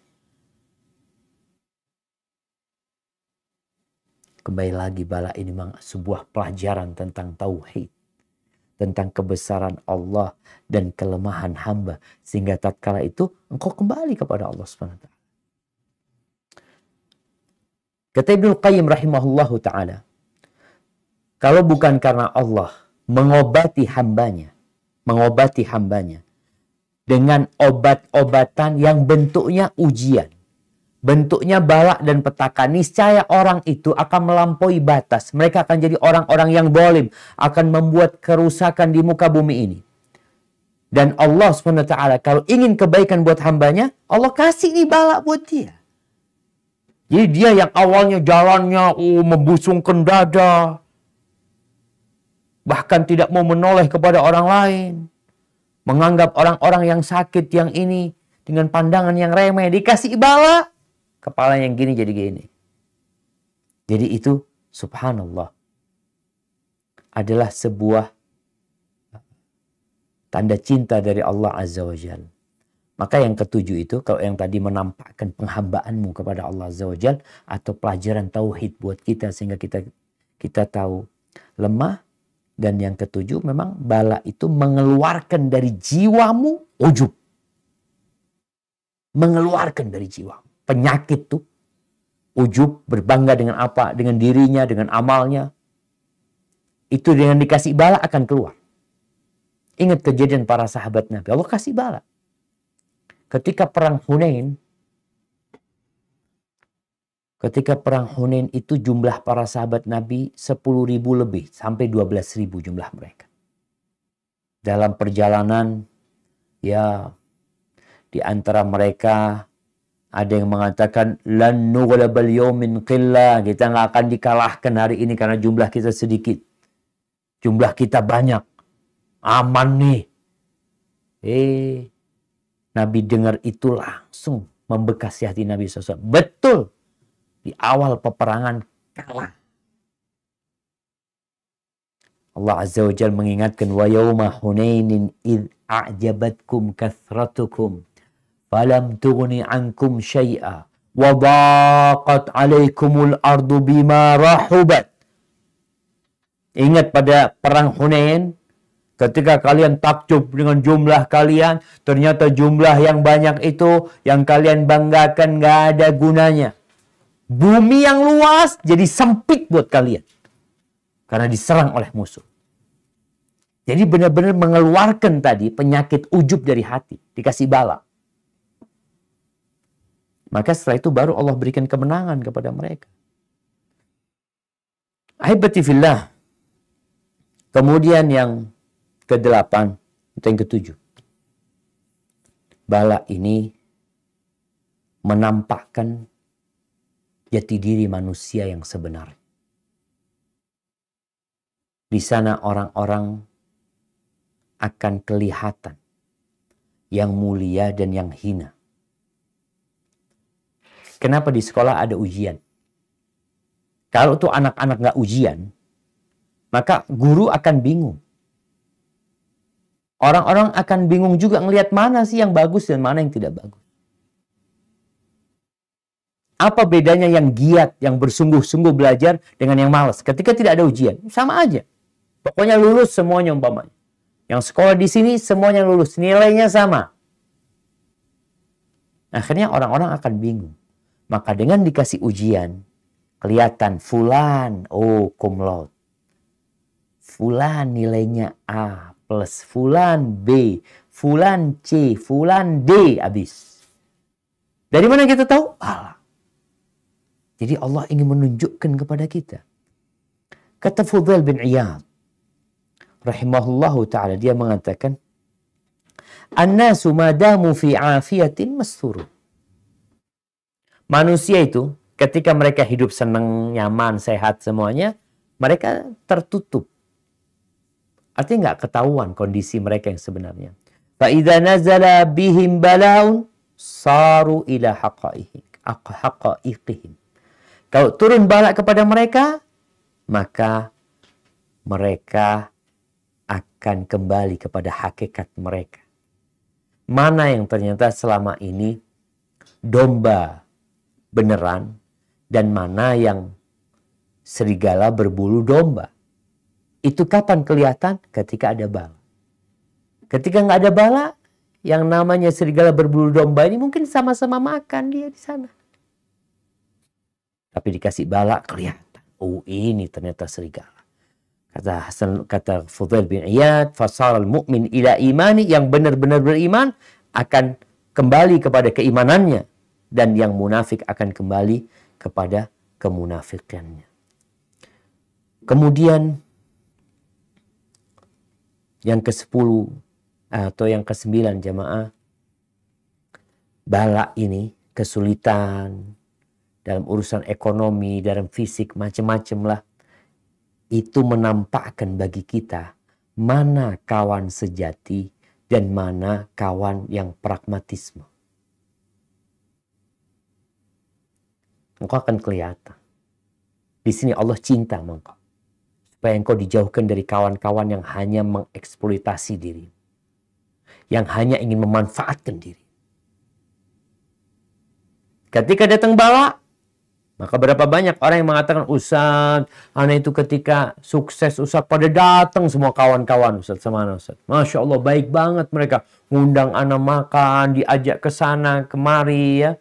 Kembali lagi bala ini memang sebuah pelajaran tentang tauhid. Tentang kebesaran Allah dan kelemahan hamba. Sehingga tatkala itu engkau kembali kepada Allah SWT. Kata Ibnu Qayyim rahimahullahu ta'ala. Kalau bukan karena Allah mengobati hambanya dengan obat-obatan yang bentuknya ujian. Bentuknya bala dan petaka. Niscaya orang itu akan melampaui batas. Mereka akan jadi orang-orang yang zalim. Akan membuat kerusakan di muka bumi ini. Dan Allah SWT kalau ingin kebaikan buat hambanya, Allah kasih nih bala buat dia. Jadi dia yang awalnya jalannya membusungkan dada. Bahkan tidak mau menoleh kepada orang lain. Menganggap orang-orang yang sakit yang ini dengan pandangan yang remeh. Dikasih bala. Kepala yang gini jadi gini. Jadi itu subhanallah. Adalah sebuah tanda cinta dari Allah Azza wa Jalla. Maka yang ketujuh itu, kalau yang tadi menampakkan penghambaanmu kepada Allah Azza wa Jalla, atau pelajaran tauhid buat kita sehingga kita tahu lemah. Dan yang ketujuh memang bala itu mengeluarkan dari jiwamu ujub. Mengeluarkan dari jiwamu. Penyakit tuh, ujub, berbangga dengan apa? Dengan dirinya, dengan amalnya. Itu dengan dikasih bala akan keluar. Ingat kejadian para sahabat Nabi. Allah kasih bala. Ketika perang Hunain itu jumlah para sahabat Nabi 10.000 lebih. Sampai 12.000 jumlah mereka. Dalam perjalanan, ya di antara mereka ada yang mengatakan lan nughlabal yawmin qillah, kita nggak akan dikalahkan hari ini karena jumlah kita sedikit. Jumlah kita banyak. Aman nih. Nabi dengar itu langsung membekas hati Nabi SAW. Betul. Di awal peperangan kalah. Allah Azza wa Jalla mengingatkan wa yawma hunainin id a'jabatkum kathratukum falam tughni ankum syai'a wa daqat alaikumul ardu bima rahubat. Ingat pada perang Hunain, ketika kalian takjub dengan jumlah kalian, ternyata jumlah yang banyak itu yang kalian banggakan gak ada gunanya. Bumi yang luas jadi sempit buat kalian karena diserang oleh musuh. Jadi benar-benar mengeluarkan tadi penyakit ujub dari hati, dikasih bala. Maka setelah itu baru Allah berikan kemenangan kepada mereka. Ahibati fillah. Kemudian yang ke-8, atau yang ke-7. Bala ini menampakkan jati diri manusia yang sebenarnya. Di sana orang-orang akan kelihatan yang mulia dan yang hina. Kenapa di sekolah ada ujian? Kalau tuh anak-anak nggak ujian, maka guru akan bingung. Orang-orang akan bingung juga ngelihat mana sih yang bagus dan mana yang tidak bagus. Apa bedanya yang giat, yang bersungguh-sungguh belajar dengan yang malas? Ketika tidak ada ujian, sama aja. Pokoknya lulus semuanya umpamanya. Yang sekolah di sini semuanya lulus, nilainya sama. Akhirnya orang-orang akan bingung. Maka dengan dikasih ujian, kelihatan fulan, oh cum laude. Fulan nilainya A plus, fulan B, fulan C, fulan D habis. Dari mana kita tahu? Allah. Jadi Allah ingin menunjukkan kepada kita. Kata Fudail bin Iyad rahimahullahu ta'ala, dia mengatakan, An-nasu madamu fi afiyatin masturun. Manusia itu ketika mereka hidup senang, nyaman, sehat semuanya, mereka tertutup. Artinya nggak ketahuan kondisi mereka yang sebenarnya. Fa idza nazala bihim balaun saru ila haqaiqihim. Kalau turun bala kepada mereka, maka mereka akan kembali kepada hakikat mereka. Mana yang ternyata selama ini domba beneran dan mana yang serigala berbulu domba. Itu kapan kelihatan? Ketika ada bala. Ketika nggak ada bala, yang namanya serigala berbulu domba ini mungkin sama-sama makan dia di sana. Tapi dikasih bala kelihatan. Oh, ini ternyata serigala. Kata Fudail bin Iyad, fasaral mu'min ila imani, yang benar-benar beriman akan kembali kepada keimanannya, dan yang munafik akan kembali kepada kemunafikannya. Kemudian yang ke-10 atau yang ke-9 jamaah, bala ini, kesulitan dalam urusan ekonomi, dalam fisik, macam-macam lah, itu menampakkan bagi kita mana kawan sejati dan mana kawan yang pragmatisme. Engkau akan kelihatan. Di sini Allah cinta engkau, supaya engkau dijauhkan dari kawan-kawan yang hanya mengeksploitasi diri, yang hanya ingin memanfaatkan diri. Ketika datang bala, maka berapa banyak orang yang mengatakan, Ustaz, anak itu ketika sukses, Ustaz, pada datang semua kawan-kawan, Ustaz, semana, Ustaz. Masya Allah, baik banget mereka. Ngundang anak makan, diajak ke sana, kemari, ya.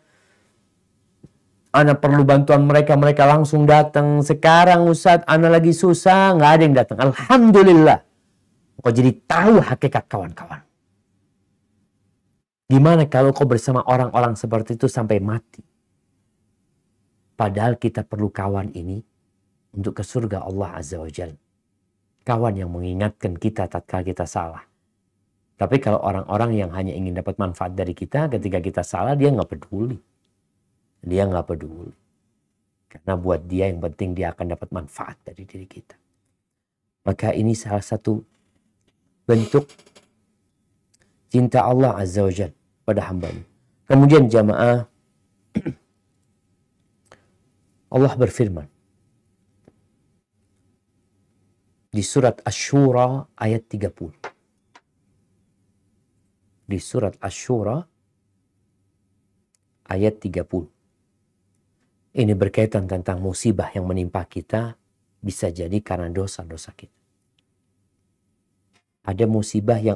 Anak perlu bantuan mereka, mereka langsung datang. Sekarang, Ustaz, anak lagi susah, nggak ada yang datang. Alhamdulillah. Kau jadi tahu hakikat kawan-kawan. Gimana kalau kau bersama orang-orang seperti itu sampai mati? Padahal kita perlu kawan ini untuk ke surga Allah Azza wa Jalla. Kawan yang mengingatkan kita tatkala kita salah. Tapi kalau orang-orang yang hanya ingin dapat manfaat dari kita ketika kita salah, dia nggak peduli. Dia nggak peduli. Karena buat dia yang penting dia akan dapat manfaat dari diri kita. Maka ini salah satu bentuk cinta Allah Azza wa Jalla pada hambanya. Kemudian jamaah, Allah berfirman di surat Asy-Syura ayat 30. Di surat Asy-Syura ayat 30. Ini berkaitan tentang musibah yang menimpa kita, bisa jadi karena dosa-dosa kita. Ada musibah yang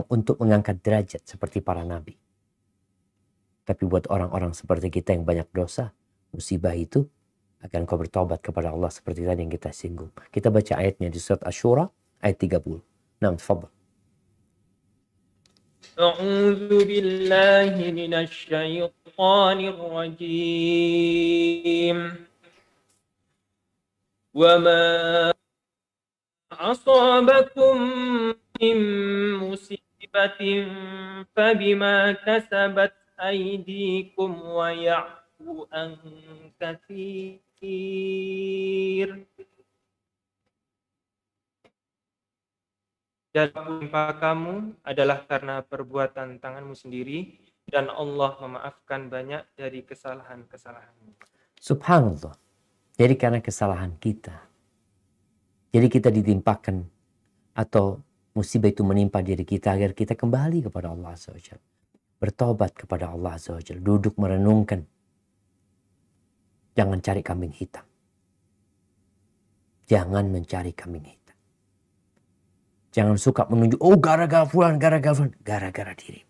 untuk mengangkat derajat seperti para nabi. Tapi buat orang-orang seperti kita yang banyak dosa, musibah itu akan kau bertobat kepada Allah seperti tadi yang kita singgung. Kita baca ayatnya di surat Asy-Syura ayat 30. Nah, tafadhal. A'udzu billahi minasy syaithanir rajim. Wa ma asabakum min musibatin fabima kasabat aydikum wa ya'fu an katsir. dan menimpa kamu adalah karena perbuatan tanganmu sendiri, dan Allah memaafkan banyak dari kesalahan-kesalahanmu. Subhanallah. Jadi karena kesalahan kita, jadi kita ditimpakan atau musibah itu menimpa diri kita agar kita kembali kepada Allah Azza wa Jalla. Bertobat kepada Allah Azza wa Jalla. Duduk merenungkan. Jangan cari kambing hitam. Jangan mencari kambing hitam. Jangan suka menunjuk, oh gara-gara fulan, gara-gara fulan. Gara-gara diri.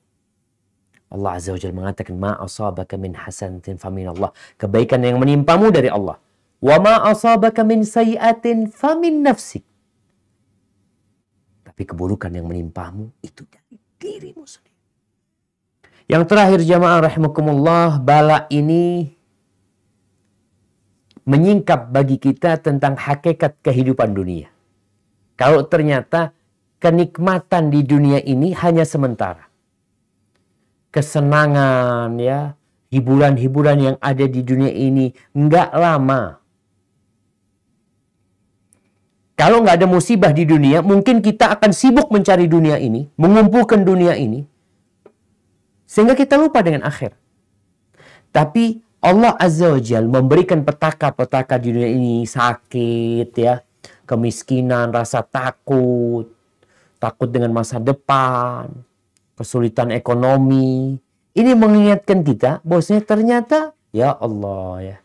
Allah Azza wa Jalla mengatakan, ma asabaka min hasanatin famin Allah. Kebaikan yang menimpamu dari Allah. Wa ma asabaka min sayiatin famin nafsik. Tapi keburukan yang menimpamu itu dari dirimu sendiri. Yang terakhir jamaah rahimakumullah, bala ini menyingkap bagi kita tentang hakikat kehidupan dunia. Kalau ternyata kenikmatan di dunia ini hanya sementara. Kesenangan ya, hiburan-hiburan yang ada di dunia ini nggak lama. Kalau nggak ada musibah di dunia, mungkin kita akan sibuk mencari dunia ini, mengumpulkan dunia ini, sehingga kita lupa dengan akhir. Tapi Allah Azza wa Jal memberikan petaka-petaka di dunia ini, sakit ya, kemiskinan, rasa takut, takut dengan masa depan, kesulitan ekonomi. Ini mengingatkan kita bahwasanya ternyata ya Allah ya,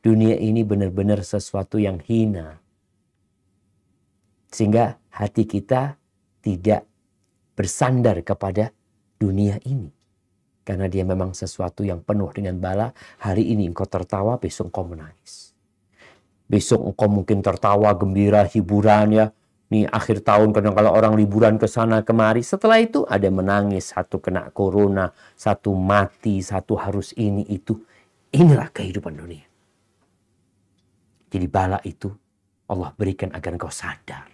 dunia ini benar-benar sesuatu yang hina. Sehingga hati kita tidak bersandar kepada dunia ini. Karena dia memang sesuatu yang penuh dengan bala. Hari ini engkau tertawa, besok engkau menangis. Besok engkau mungkin tertawa, gembira, hiburan ya. Nih akhir tahun kadang kalau orang liburan ke sana kemari. Setelah itu ada menangis, satu kena corona, satu mati, satu harus ini itu. Inilah kehidupan dunia. Jadi bala itu Allah berikan agar engkau sadar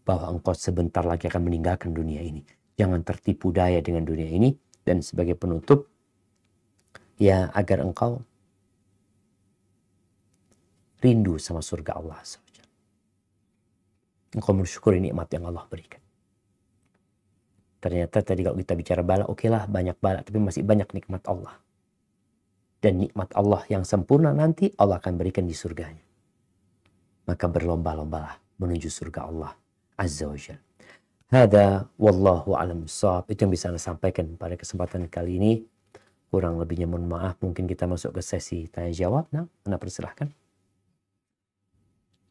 bahwa engkau sebentar lagi akan meninggalkan dunia ini. Jangan tertipu daya dengan dunia ini. Dan sebagai penutup, ya agar engkau rindu sama surga Allah. Engkau mensyukuri nikmat yang Allah berikan. Ternyata tadi kalau kita bicara bala, okelah banyak bala, tapi masih banyak nikmat Allah. Dan nikmat Allah yang sempurna nanti Allah akan berikan di surganya. Maka berlomba-lombalah menuju surga Allah Azza wa Jalla. Hada wallahu alam bissawab. Itu yang bisa Anda sampaikan pada kesempatan kali ini. Kurang lebihnya mohon maaf. Mungkin kita masuk ke sesi tanya jawab. Nah, Anda persilahkan.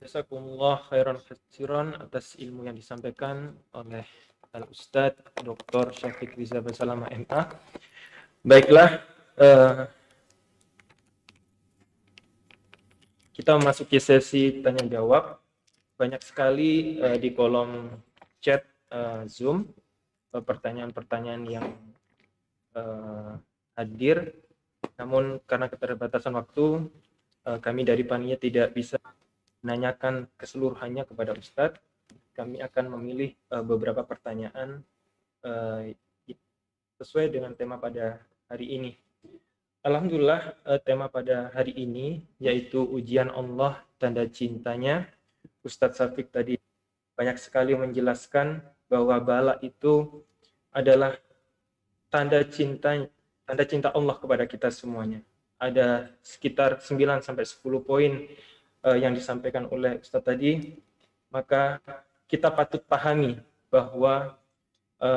Jazakumullah khairan katsiran atas ilmu yang disampaikan oleh Al-Ustadz Dr. Syafiq Riza Basalamah MA. Baiklah, kita memasuki sesi tanya jawab. Banyak sekali di kolom chat Zoom pertanyaan-pertanyaan yang hadir. Namun karena keterbatasan waktu, kami dari panitia tidak bisa menanyakan keseluruhannya kepada Ustadz. Kami akan memilih beberapa pertanyaan sesuai dengan tema pada hari ini. Alhamdulillah, tema pada hari ini yaitu ujian Allah, tanda cintanya. Ustadz Syafiq tadi banyak sekali menjelaskan bahwa bala itu adalah tanda cinta Allah kepada kita semuanya. Ada sekitar 9-10 poin yang disampaikan oleh Ustadz tadi. Maka kita patut pahami bahwa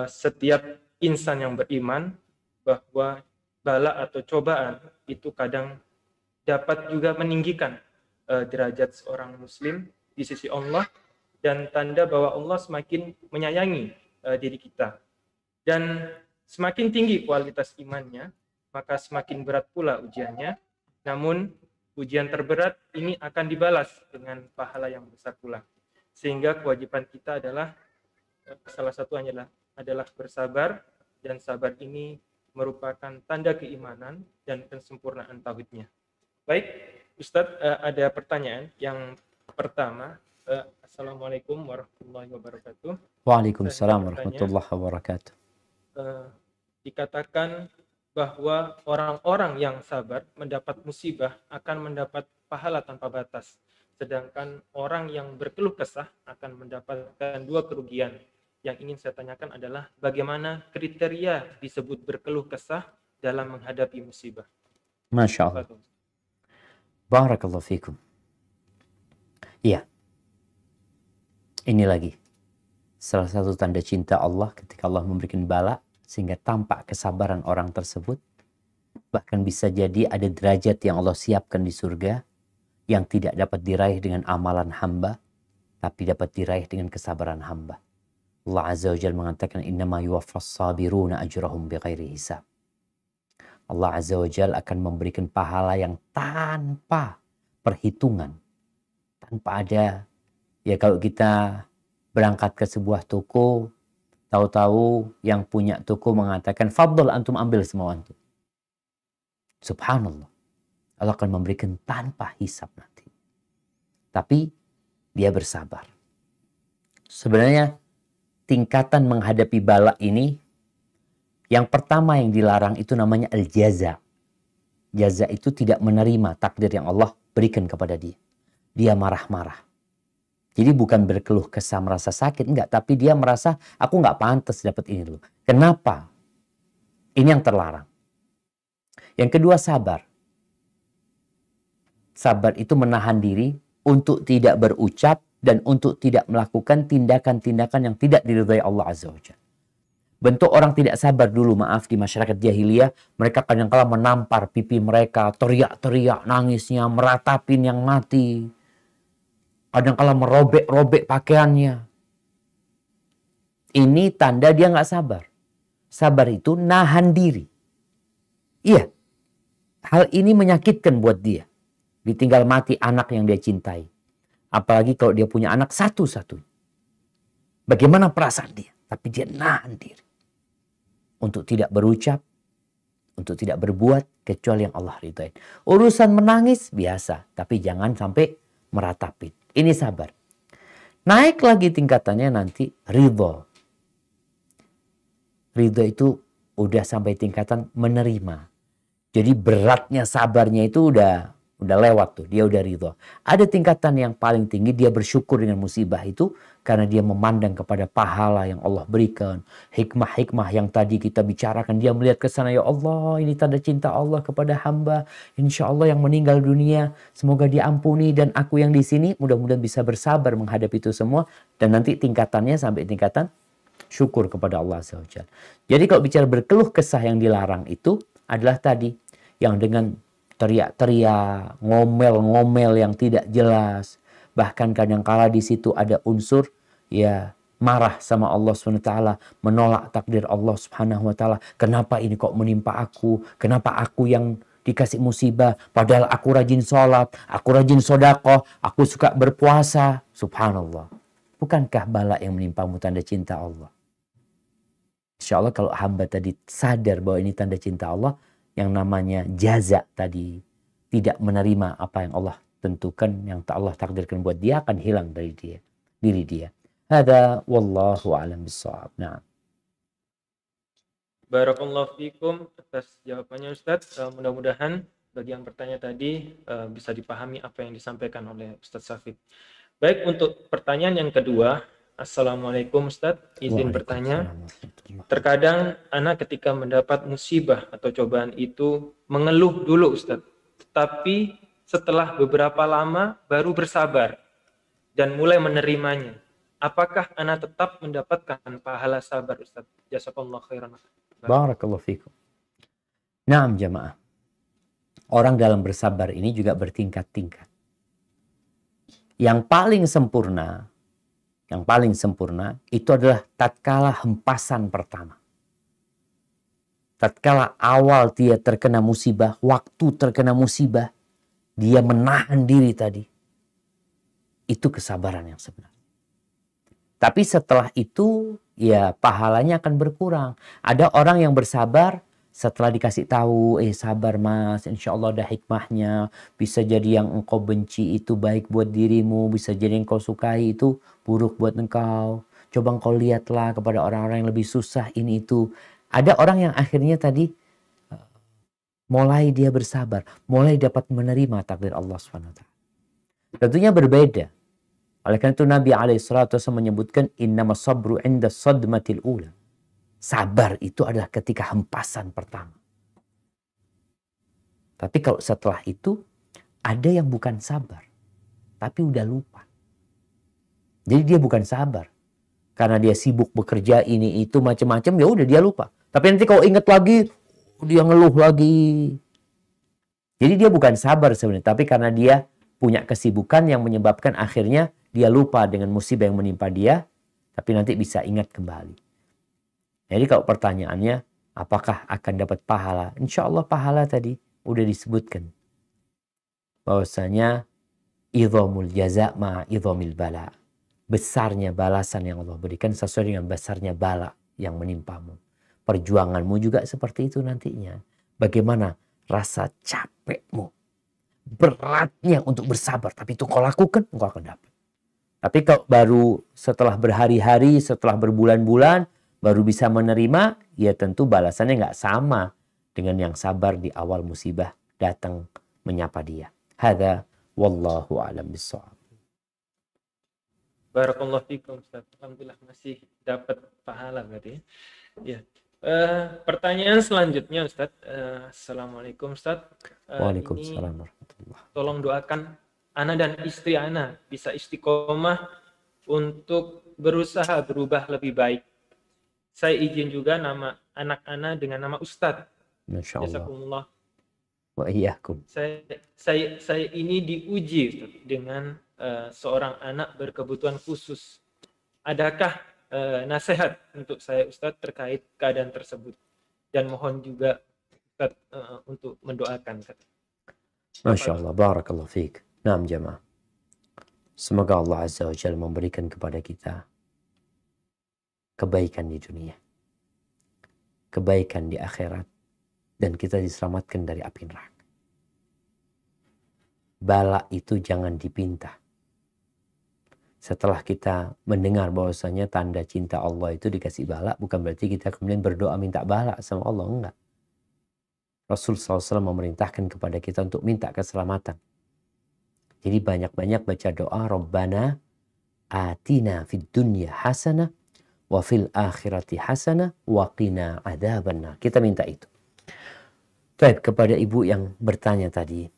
setiap insan yang beriman, bahwa bala atau cobaan itu kadang dapat juga meninggikan derajat seorang muslim di sisi Allah, dan tanda bahwa Allah semakin menyayangi diri kita. Dan semakin tinggi kualitas imannya, maka semakin berat pula ujiannya. Namun ujian terberat ini akan dibalas dengan pahala yang besar pula. Sehingga kewajiban kita adalah salah satu adalah bersabar, dan sabar ini merupakan tanda keimanan dan kesempurnaan tauhidnya. Baik, Ustadz, ada pertanyaan yang pertama. Assalamualaikum warahmatullahi wabarakatuh. Waalaikumsalam warahmatullahi wabarakatuh. Dikatakan bahwa orang-orang yang sabar mendapat musibah akan mendapat pahala tanpa batas. sedangkan orang yang berkeluh kesah akan mendapatkan dua kerugian. Yang ingin saya tanyakan adalah bagaimana kriteria disebut berkeluh kesah dalam menghadapi musibah. Masya Allah. Tafadhol. Barakallahu fikum. Iya. Ini lagi. Salah satu tanda cinta Allah ketika Allah memberikan bala sehingga tampak kesabaran orang tersebut. Bahkan bisa jadi ada derajat yang Allah siapkan di surga yang tidak dapat diraih dengan amalan hamba, tapi dapat diraih dengan kesabaran hamba. Allah Azza wa Jalla mengatakan innama yuwaffas sabiruna ajrahum bighairi hisab. Allah Azza wa Jalla akan memberikan pahala yang tanpa perhitungan. Tanpa ada, ya kalau kita berangkat ke sebuah toko, tahu-tahu yang punya toko mengatakan, fadl antum ambil semua antum. Subhanallah. Allah akan memberikan tanpa hisab nanti. Tapi dia bersabar. Sebenarnya tingkatan menghadapi bala ini, yang pertama yang dilarang itu namanya al-jaza. Jaza itu tidak menerima takdir yang Allah berikan kepada dia. Dia marah-marah. Jadi bukan berkeluh kesah merasa sakit, enggak. Tapi dia merasa, aku enggak pantas dapat ini dulu. Kenapa? Ini yang terlarang. Yang kedua, sabar. Sabar itu menahan diri untuk tidak berucap dan untuk tidak melakukan tindakan-tindakan yang tidak diridhai Allah Azza wa Jalla. Bentuk orang tidak sabar dulu, maaf, di masyarakat jahiliyah, mereka kadang-kala menampar pipi mereka, teriak-teriak nangisnya, meratapin yang mati. Kadang-kala merobek-robek pakaiannya. Ini tanda dia nggak sabar. Sabar itu nahan diri. Iya, hal ini menyakitkan buat dia. Ditinggal mati anak yang dia cintai. Apalagi kalau dia punya anak satu-satunya. Bagaimana perasaan dia? Tapi dia nahan diri. Untuk tidak berucap, untuk tidak berbuat, kecuali yang Allah ridhai. Urusan menangis, biasa. Tapi jangan sampai meratapin. Ini sabar. Naik lagi tingkatannya nanti ridho. Ridho itu udah sampai tingkatan menerima. Jadi beratnya sabarnya itu udah lewat tuh, dia udah ridho. Ada tingkatan yang paling tinggi, dia bersyukur dengan musibah itu karena dia memandang kepada pahala yang Allah berikan. Hikmah-hikmah yang tadi kita bicarakan, dia melihat ke sana, ya Allah, ini tanda cinta Allah kepada hamba. Insya Allah yang meninggal dunia, semoga diampuni, dan aku yang di sini mudah-mudahan bisa bersabar menghadapi itu semua. Dan nanti tingkatannya sampai tingkatan syukur kepada Allah Azza wa Jalla. Jadi kalau bicara berkeluh kesah yang dilarang itu adalah tadi yang dengan teriak-teriak, ngomel-ngomel yang tidak jelas. Bahkan kadang-kala di situ ada unsur ya marah sama Allah SWT, menolak takdir Allah Subhanahu wa taala. Kenapa ini kok menimpa aku? Kenapa aku yang dikasih musibah? Padahal aku rajin sholat, aku rajin sodakoh, aku suka berpuasa. Subhanallah. Bukankah bala yang menimpamu tanda cinta Allah? Insya Allah kalau hamba tadi sadar bahwa ini tanda cinta Allah, yang namanya jaza tadi, tidak menerima apa yang Allah tentukan, yang Allah takdirkan buat dia, akan hilang dari diri dia. Hada wallahu a'lam bissawab. Nah. Barakallahu fikum atas jawabannya Ustadz. Mudah-mudahan bagi yang bertanya tadi bisa dipahami apa yang disampaikan oleh Ustadz Syafiq. Baik, untuk pertanyaan yang kedua. Assalamualaikum Ustadz, izin bertanya. Terkadang anak ketika mendapat musibah atau cobaan itu mengeluh dulu Ustadz, tapi setelah beberapa lama baru bersabar dan mulai menerimanya. Apakah anak tetap mendapatkan pahala sabar Ustadz? Jazakallahu khairan. Barakallahu fikum. Naam jamaah. Orang dalam bersabar ini juga bertingkat-tingkat. Yang paling sempurna itu adalah tatkala hempasan pertama. Tatkala awal dia terkena musibah, waktu terkena musibah, dia menahan diri tadi. Itu kesabaran yang sebenarnya. Tapi setelah itu, ya pahalanya akan berkurang. Ada orang yang bersabar setelah dikasih tahu, sabar mas, insya Allah ada hikmahnya. Bisa jadi yang engkau benci itu baik buat dirimu, bisa jadi yang engkau sukai itu buruk buat engkau. Coba engkau lihatlah kepada orang-orang yang lebih susah ini itu. Ada orang yang akhirnya tadi mulai dia bersabar, mulai dapat menerima takdir Allah SWT. Tentunya berbeda. Oleh karena itu Nabi SAW menyebutkan innamas sabru inda sadmatil ula. Sabar itu adalah ketika hempasan pertama. Tapi kalau setelah itu ada yang bukan sabar, tapi udah lupa. Jadi dia bukan sabar. Karena dia sibuk bekerja ini itu macam-macam, ya udah dia lupa. Tapi nanti kalau ingat lagi, dia ngeluh lagi. Jadi dia bukan sabar sebenarnya, tapi karena dia punya kesibukan yang menyebabkan akhirnya dia lupa dengan musibah yang menimpa dia, tapi nanti bisa ingat kembali. Jadi kalau pertanyaannya, apakah akan dapat pahala? Insya Allah pahala tadi udah disebutkan. Bahwasanya idhamul jaza ma idhamil bala. Besarnya balasan yang Allah berikan sesuai dengan besarnya bala yang menimpamu. Perjuanganmu juga seperti itu nantinya. Bagaimana rasa capekmu, beratnya untuk bersabar, tapi itu kau lakukan, engkau akan dapat. Tapi kalau baru setelah berhari-hari, setelah berbulan-bulan, baru bisa menerima, ya tentu balasannya nggak sama dengan yang sabar di awal musibah datang menyapa dia. Hadza wallahu a'lam bissawab. Barakallahu fikum Ustaz. Alhamdulillah masih dapat pahala berarti. Ya. Pertanyaan selanjutnya Ustaz. Assalamualaikum Ustaz. Waalaikumsalam warahmatullahi. Tolong doakan ana dan istri ana bisa istiqomah untuk berusaha berubah lebih baik. Saya izin juga nama anak ana dengan nama Ustaz. Masya Allah. Jazakumullah. Wa iyyakum. Saya ini diuji Ustaz, dengan seorang anak berkebutuhan khusus. Adakah nasihat untuk saya Ustaz terkait keadaan tersebut? Dan mohon juga Ustaz untuk mendoakan. Masya Allah, barakallahu fiik. Naam jamaah. Semoga Allah Azza wa Jalla memberikan kepada kita kebaikan di dunia, kebaikan di akhirat, dan kita diselamatkan dari api neraka. Bala itu jangan dipinta. Setelah kita mendengar bahwasanya tanda cinta Allah itu dikasih bala, bukan berarti kita kemudian berdoa minta bala sama Allah, enggak. Rasul SAW memerintahkan kepada kita untuk minta keselamatan. Jadi banyak-banyak baca doa, Rabbana atina fid dunya hasanah wa fil akhirati hasanah wa qina adzabannar. Kita minta itu. Baik, kepada ibu yang bertanya tadi.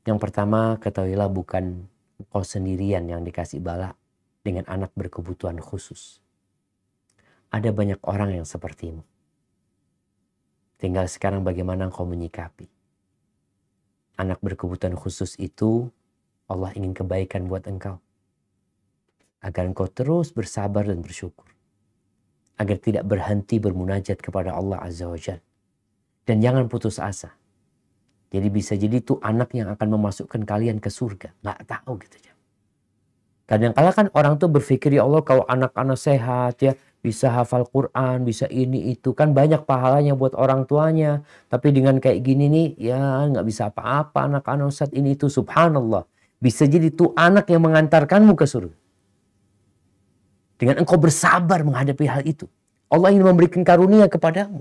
Yang pertama, ketahuilah bukan engkau sendirian yang dikasih bala dengan anak berkebutuhan khusus. Ada banyak orang yang sepertimu. Tinggal sekarang bagaimana engkau menyikapi. Anak berkebutuhan khusus itu Allah ingin kebaikan buat engkau. Agar engkau terus bersabar dan bersyukur. Agar tidak berhenti bermunajat kepada Allah Azza wa Jalla. Dan jangan putus asa. Jadi bisa jadi itu anak yang akan memasukkan kalian ke surga. Nggak tahu gitu ya. Kadang-kala kan orang tuh berpikir, ya Allah kalau anak-anak sehat ya, bisa hafal Quran, bisa ini itu. Kan banyak pahalanya buat orang tuanya. Tapi dengan kayak gini nih, ya nggak bisa apa-apa anak-anak Ustaz ini itu. Subhanallah. Bisa jadi itu anak yang mengantarkanmu ke surga. Dengan engkau bersabar menghadapi hal itu. Allah ingin memberikan karunia kepadamu.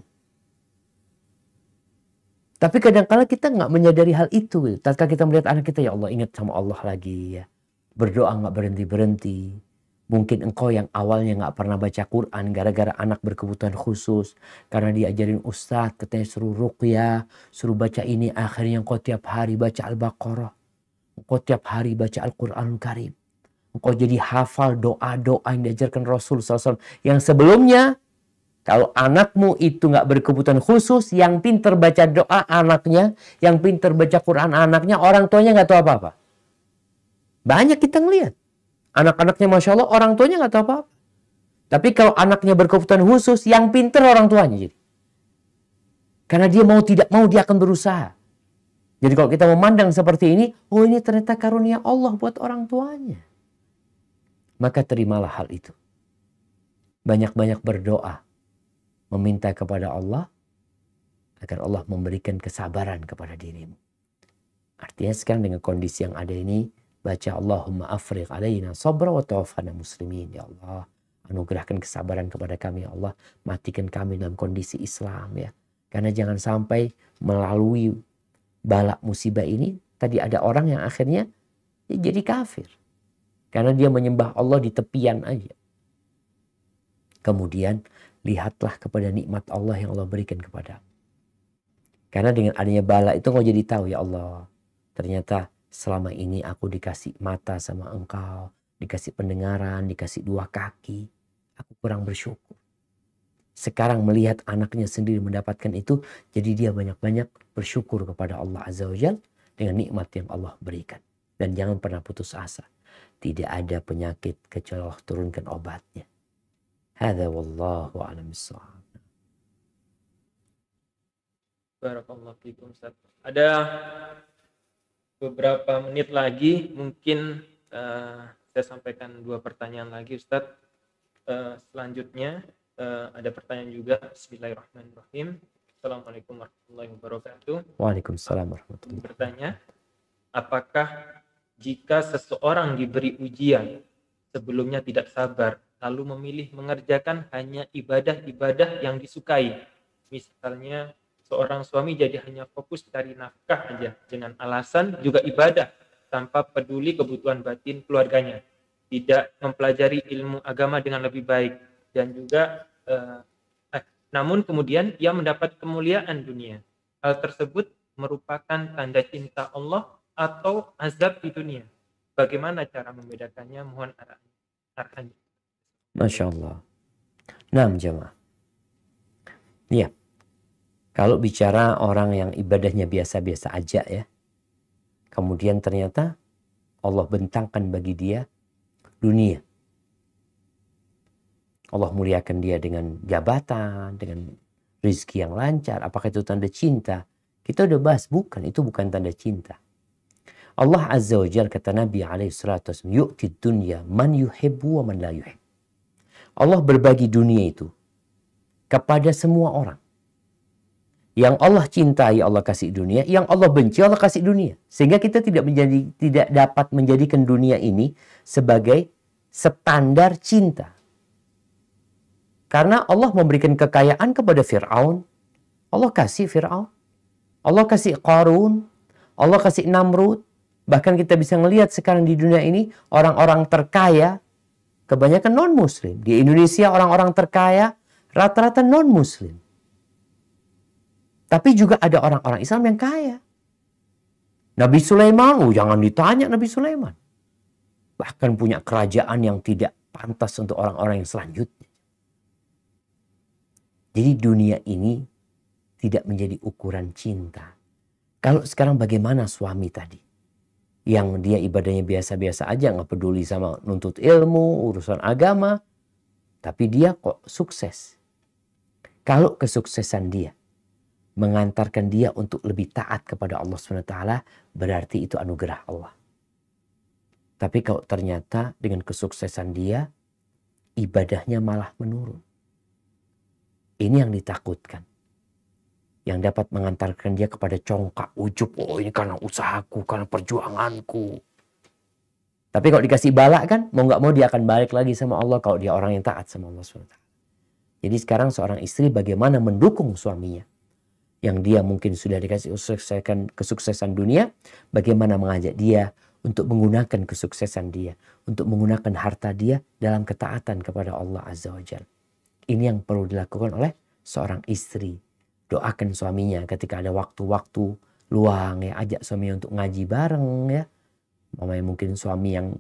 Tapi kadang-kala kita nggak menyadari hal itu. Tatkala kita melihat anak kita, ya Allah ingat sama Allah lagi ya. Berdoa nggak berhenti-berhenti. Mungkin engkau yang awalnya nggak pernah baca Quran gara-gara anak berkebutuhan khusus. Karena diajarin Ustadz, katanya suruh ruqyah, suruh baca ini. Akhirnya engkau tiap hari baca Al-Baqarah. Engkau tiap hari baca Al-Quranul Karim. Engkau jadi hafal doa-doa yang diajarkan Rasul SAW. Yang sebelumnya, kalau anakmu itu nggak berkebutuhan khusus, yang pinter baca doa anaknya, yang pinter baca Quran anaknya, orang tuanya nggak tahu apa-apa. Banyak kita ngelihat. Anak-anaknya Masya Allah, orang tuanya nggak tahu apa-apa. Tapi kalau anaknya berkebutuhan khusus, yang pinter orang tuanya. Jadi. Karena dia mau tidak mau, dia akan berusaha. Jadi kalau kita memandang seperti ini, oh ini ternyata karunia Allah buat orang tuanya. Maka terimalah hal itu. Banyak-banyak berdoa. Meminta kepada Allah agar Allah memberikan kesabaran kepada dirimu. Artinya sekarang dengan kondisi yang ada ini, baca Allahumma afriq alaina sabra wa tawaffana muslimin. Ya Allah, anugerahkan kesabaran kepada kami ya Allah. Matikan kami dalam kondisi Islam ya. Karena jangan sampai melalui bala musibah ini, tadi ada orang yang akhirnya ya jadi kafir. Karena dia menyembah Allah di tepian aja. Kemudian lihatlah kepada nikmat Allah yang Allah berikan kepada. Karena dengan adanya bala itu kau jadi tahu, ya Allah, ternyata selama ini aku dikasih mata sama Engkau, dikasih pendengaran, dikasih 2 kaki. Aku kurang bersyukur. Sekarang melihat anaknya sendiri mendapatkan itu, jadi dia banyak-banyak bersyukur kepada Allah Azza wa Jalla dengan nikmat yang Allah berikan. Dan jangan pernah putus asa. Tidak ada penyakit kecuali Allah turunkan obatnya. Hadza wallahu a'lam bissawab. Barakallahu fikum, Ustaz. Ada beberapa menit lagi, mungkin saya sampaikan 2 pertanyaan lagi, Ustaz. Selanjutnya ada pertanyaan juga. Bismillahirrahmanirrahim. Assalamualaikum warahmatullahi wabarakatuh. Waalaikumsalam warahmatullahi wabarakatuh. Bertanya, apakah jika seseorang diberi ujian sebelumnya tidak sabar, lalu memilih mengerjakan hanya ibadah-ibadah yang disukai, misalnya seorang suami jadi hanya fokus cari nafkah aja dengan alasan juga ibadah tanpa peduli kebutuhan batin keluarganya, tidak mempelajari ilmu agama dengan lebih baik, dan juga namun kemudian ia mendapat kemuliaan dunia. Hal tersebut merupakan tanda cinta Allah atau azab di dunia. Bagaimana cara membedakannya? Mohon arahannya. Masya Allah. Nah, jemaah. Iya. Kalau bicara orang yang ibadahnya biasa-biasa aja ya. Kemudian ternyata Allah bentangkan bagi dia dunia. Allah muliakan dia dengan jabatan, dengan rezeki yang lancar. Apakah itu tanda cinta? Kita udah bahas, bukan. Itu bukan tanda cinta. Allah Azza wa Jalla kata Nabi alaihissalatu wassalam, yu'ti dunya man yuhibbu wa man la yuhib. Allah berbagi dunia itu kepada semua orang. Yang Allah cintai Allah kasih dunia, yang Allah benci Allah kasih dunia. Sehingga kita tidak dapat menjadikan dunia ini sebagai standar cinta. Karena Allah memberikan kekayaan kepada Fir'aun. Allah kasih Fir'aun. Allah kasih Qarun. Allah kasih Namrud. Bahkan kita bisa melihat sekarang di dunia ini orang-orang terkaya kebanyakan non-muslim. Di Indonesia orang-orang terkaya rata-rata non-muslim. Tapi juga ada orang-orang Islam yang kaya. Nabi Sulaiman, jangan ditanya Nabi Sulaiman. Bahkan punya kerajaan yang tidak pantas untuk orang-orang yang selanjutnya. Jadi dunia ini tidak menjadi ukuran cinta. Kalau sekarang bagaimana suami tadi? Yang dia ibadahnya biasa-biasa aja, nggak peduli sama nuntut ilmu, urusan agama. Tapi dia kok sukses. Kalau kesuksesan dia mengantarkan dia untuk lebih taat kepada Allah SWT, berarti itu anugerah Allah. Tapi kalau ternyata dengan kesuksesan dia, ibadahnya malah menurun. Ini yang ditakutkan. Yang dapat mengantarkan dia kepada congkak, ujub. Oh, ini karena usahaku, karena perjuanganku. Tapi kalau dikasih bala kan, mau nggak mau dia akan balik lagi sama Allah kalau dia orang yang taat sama Allah SWT. Jadi sekarang seorang istri bagaimana mendukung suaminya. Yang dia mungkin sudah dikasih kesuksesan dunia, bagaimana mengajak dia untuk menggunakan kesuksesan dia, untuk menggunakan harta dia dalam ketaatan kepada Allah Azza wa Jalla. Ini yang perlu dilakukan oleh seorang istri. Doakan suaminya ketika ada waktu-waktu luang, ya ajak suaminya untuk ngaji bareng ya. Mungkin suami yang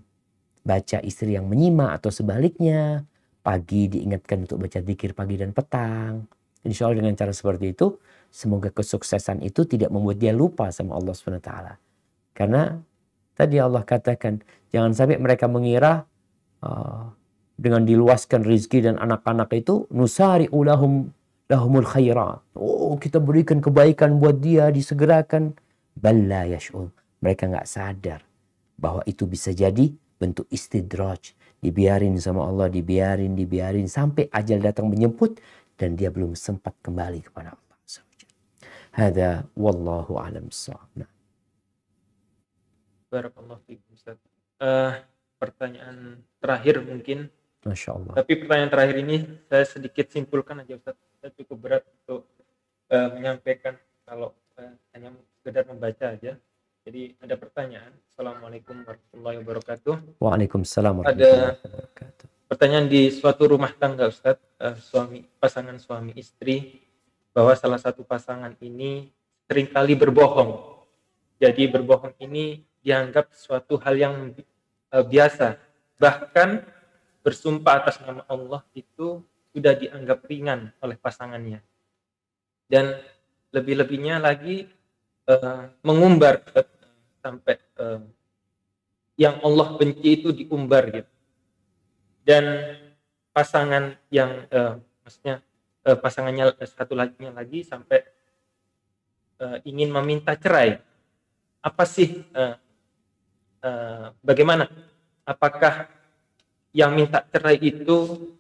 baca, istri yang menyimak, atau sebaliknya. Pagi diingatkan untuk baca zikir pagi dan petang. Insya Allah dengan cara seperti itu, semoga kesuksesan itu tidak membuat dia lupa sama Allah SWT. Karena tadi Allah katakan, jangan sampai mereka mengira dengan diluaskan rezeki dan anak-anak itu, nusari lahumul khairat. Oh, kita berikan kebaikan buat dia, disegerakan. Balla yash'ur. Mereka nggak sadar bahwa itu bisa jadi bentuk istidraj. Dibiarin sama Allah, dibiarin sampai ajal datang menjemput dan dia belum sempat kembali kepada Allah. Hada wallahu a'lam bissawab. Barakallahu fiikum, Ustaz. Pertanyaan terakhir mungkin. Masya Allah. Tapi pertanyaan terakhir ini saya sedikit simpulkan aja, Ustaz. Saya cukup berat untuk menyampaikan kalau hanya sekedar membaca aja. Jadi ada pertanyaan. Assalamualaikum warahmatullahi wabarakatuh. Waalaikumsalam Ada warahmatullahi wabarakatuh. pertanyaan di suatu rumah tangga, Ustadz, pasangan suami istri, bahwa salah satu pasangan ini seringkali berbohong. Jadi berbohong ini dianggap suatu hal yang biasa. Bahkan bersumpah atas nama Allah itu sudah dianggap ringan oleh pasangannya. Dan lebih-lebihnya lagi mengumbar sampai yang Allah benci itu diumbar gitu. Dan pasangan yang maksudnya pasangannya satu lagi sampai ingin meminta cerai. Apa sih bagaimana? Apakah yang minta cerai itu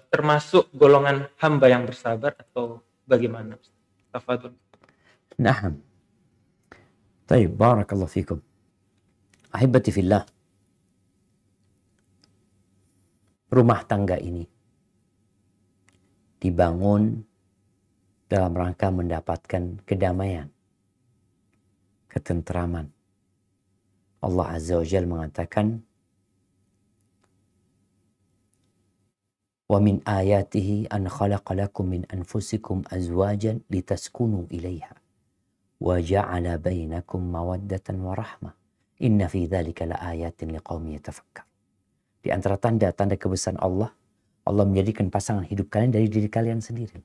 termasuk golongan hamba yang bersabar atau bagaimana? Tafadhol. Na'am. Baik, barakallahu fikum. Ahibati fillah. Rumah tangga ini dibangun dalam rangka mendapatkan kedamaian, ketentraman. Allah Azza wa Jalla mengatakan, "Wa min ayatihi an khalaqa lakum min anfusikum azwajan litaskunu ilaiha wa ja'ala bainakum mawaddatan wa rahmah. Inna fi dzalika laayatin liqaumin yatafakkar." Di antara tanda-tanda kebesaran Allah, Allah menjadikan pasangan hidup kalian dari diri kalian sendiri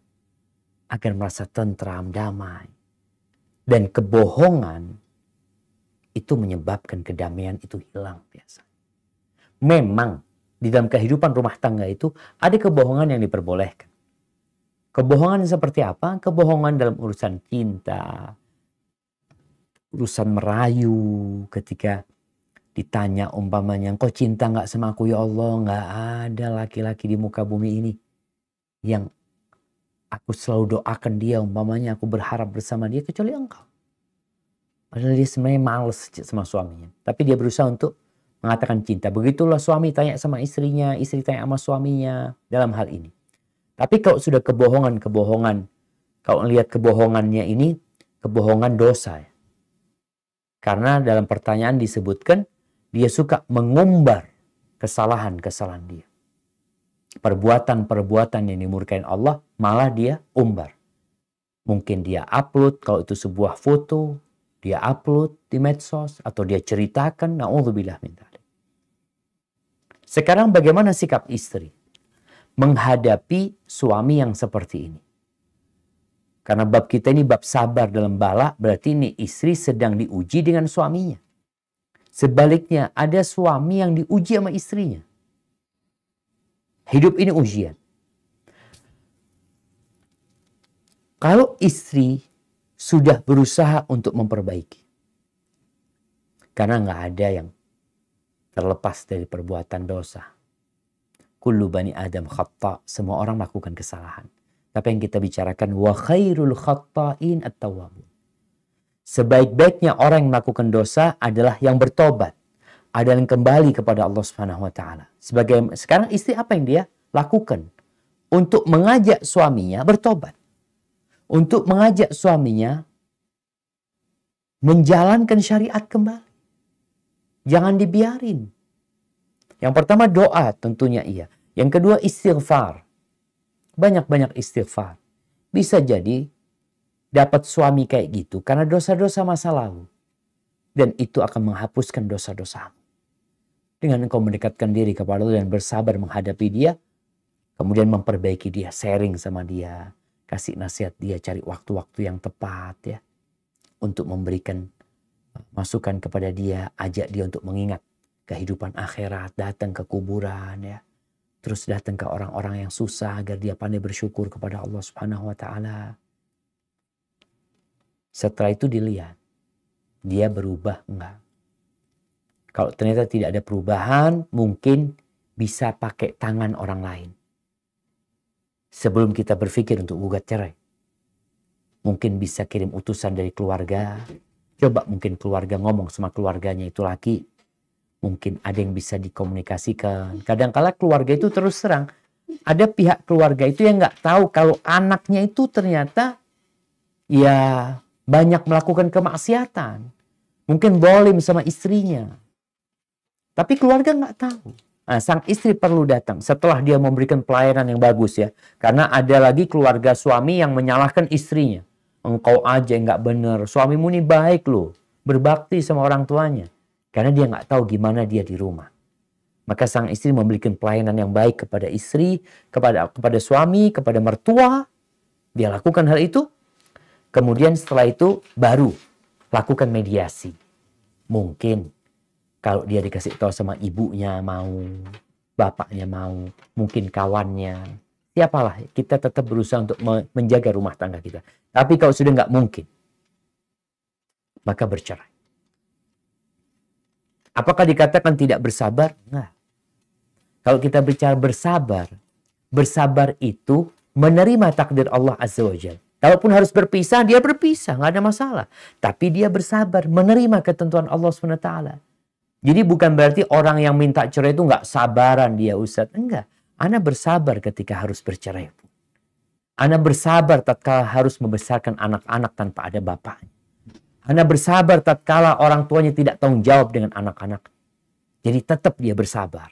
agar merasa tentram, damai. Dan kebohongan itu menyebabkan kedamaian itu hilang biasa. Memang di dalam kehidupan rumah tangga itu ada kebohongan yang diperbolehkan. Kebohongan seperti apa? Kebohongan dalam urusan cinta, urusan merayu, ketika ditanya umpamanya, "Kau cinta nggak sama aku ya Allah?" Nggak ada laki-laki di muka bumi ini yang aku selalu doakan dia, umpamanya aku berharap bersama dia kecuali engkau. Padahal dia sebenarnya males sama suaminya. Tapi dia berusaha untuk mengatakan cinta. Begitulah suami tanya sama istrinya, istri tanya sama suaminya dalam hal ini. Tapi kalau sudah kebohongan, kalau lihat kebohongannya ini, kebohongan dosa. Karena dalam pertanyaan disebutkan, dia suka mengumbar kesalahan-kesalahan dia. Perbuatan-perbuatan yang dimurkain Allah, malah dia umbar. Mungkin dia upload, kalau itu sebuah foto, dia upload di medsos, atau dia ceritakan, na'udzubillah min dzalik. Sekarang bagaimana sikap istri menghadapi suami yang seperti ini? Karena bab kita ini bab sabar dalam bala, berarti ini istri sedang diuji dengan suaminya. Sebaliknya ada suami yang diuji sama istrinya. Hidup ini ujian. Kalau istri sudah berusaha untuk memperbaiki, karena nggak ada yang terlepas dari perbuatan dosa. Kullu bani Adam khata', semua orang melakukan kesalahan. Tapi yang kita bicarakan, wa khairul khatta'in at-tawwabun. Sebaik-baiknya orang yang melakukan dosa adalah yang bertobat, adalah yang kembali kepada Allah Subhanahu wa taala. Sekarang istri apa yang dia lakukan? Untuk mengajak suaminya bertobat. Untuk mengajak suaminya menjalankan syariat kembali. Jangan dibiarin. Yang pertama doa tentunya iya. Yang kedua istighfar. Banyak-banyak istighfar. Bisa jadi dapat suami kayak gitu karena dosa-dosa masa lalu. Dan itu akan menghapuskan dosa-dosamu. Dengan engkau mendekatkan diri kepada Allah dan bersabar menghadapi dia. Kemudian memperbaiki dia, sharing sama dia. Kasih nasihat dia, cari waktu-waktu yang tepat ya. Untuk memberikan masukan kepada dia, ajak dia untuk mengingat kehidupan akhirat, datang ke kuburan ya. Terus datang ke orang-orang yang susah agar dia pandai bersyukur kepada Allah Subhanahu wa taala. Setelah itu dilihat dia berubah enggak. Kalau ternyata tidak ada perubahan, mungkin bisa pakai tangan orang lain. Sebelum kita berpikir untuk gugat cerai. Mungkin bisa kirim utusan dari keluarga. Coba mungkin keluarga ngomong sama keluarganya itu laki. Mungkin ada yang bisa dikomunikasikan. Kadang-kala keluarga itu terus terang. Ada pihak keluarga itu yang nggak tahu kalau anaknya itu ternyata ya banyak melakukan kemaksiatan. Mungkin zalim sama istrinya. Tapi keluarga nggak tahu. Nah, sang istri perlu datang setelah dia memberikan pelayanan yang bagus ya. Karena ada lagi keluarga suami yang menyalahkan istrinya. Engkau aja nggak bener. Suamimu ini baik loh. Berbakti sama orang tuanya. Karena dia nggak tahu gimana dia di rumah. Maka sang istri memberikan pelayanan yang baik kepada istri, kepada suami, kepada mertua. Dia lakukan hal itu. Kemudian setelah itu baru lakukan mediasi. Mungkin kalau dia dikasih tahu sama ibunya mau, bapaknya mau, mungkin kawannya, siapalah, kita tetap berusaha untuk menjaga rumah tangga kita. Tapi kalau sudah nggak mungkin, maka bercerai. Apakah dikatakan tidak bersabar? Enggak. Kalau kita bicara bersabar, bersabar itu menerima takdir Allah Azza wa Jalla. Kalaupun harus berpisah, dia berpisah, nggak ada masalah. Tapi dia bersabar, menerima ketentuan Allah SWT. Jadi bukan berarti orang yang minta cerai itu nggak sabaran dia, Ustaz. Enggak. Ana bersabar ketika harus bercerai. Ana bersabar tatkala harus membesarkan anak-anak tanpa ada bapaknya. Ana bersabar tatkala orang tuanya tidak tanggung jawab dengan anak-anak. Jadi tetap dia bersabar.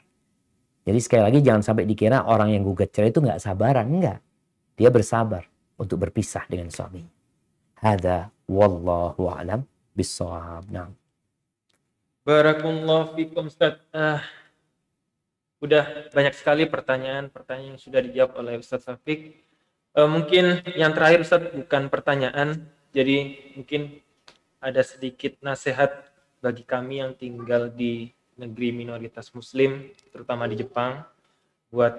Jadi sekali lagi jangan sampai dikira orang yang gugat cerai itu nggak sabaran. Enggak. Dia bersabar untuk berpisah dengan suami. Hada wallahu a'lam bissawab. Nah. Barakallahu fikum Ustaz. Udah banyak sekali pertanyaan yang sudah dijawab oleh Ustaz Syafiq. Mungkin yang terakhir Ustaz bukan pertanyaan, jadi mungkin ada sedikit nasihat bagi kami yang tinggal di negeri minoritas Muslim, terutama di Jepang, buat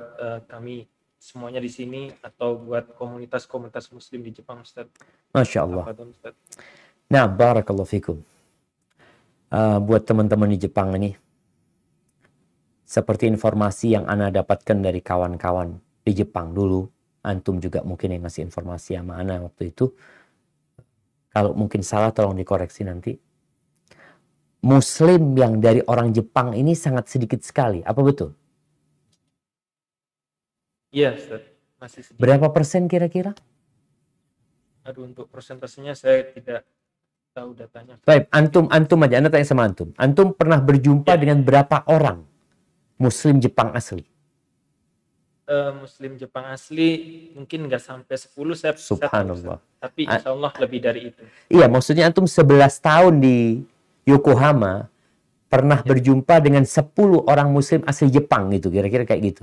kami semuanya di sini atau buat komunitas-komunitas Muslim di Jepang, Ustaz. Masya Allah. Nah, barakallahu fikum. Buat teman-teman di Jepang ini, seperti informasi yang Ana dapatkan dari kawan-kawan di Jepang dulu, antum juga mungkin yang ngasih informasi sama Ana waktu itu. Kalau mungkin salah tolong dikoreksi nanti. Muslim yang dari orang Jepang ini sangat sedikit sekali. Apa betul? Iya, Ustaz. Masih sedikit. Berapa persen kira-kira? Aduh, untuk persen-persennya saya tidak tahu datanya. Baik, antum aja. Anda tanya sama antum. Antum pernah berjumpa dengan berapa orang Muslim Jepang asli? Muslim Jepang asli mungkin nggak sampai 10, saya Subhanallah. Tapi insya Allah lebih dari itu. Iya, maksudnya antum 11 tahun di Yokohama pernah berjumpa dengan 10 orang Muslim asli Jepang gitu, kira-kira kayak gitu.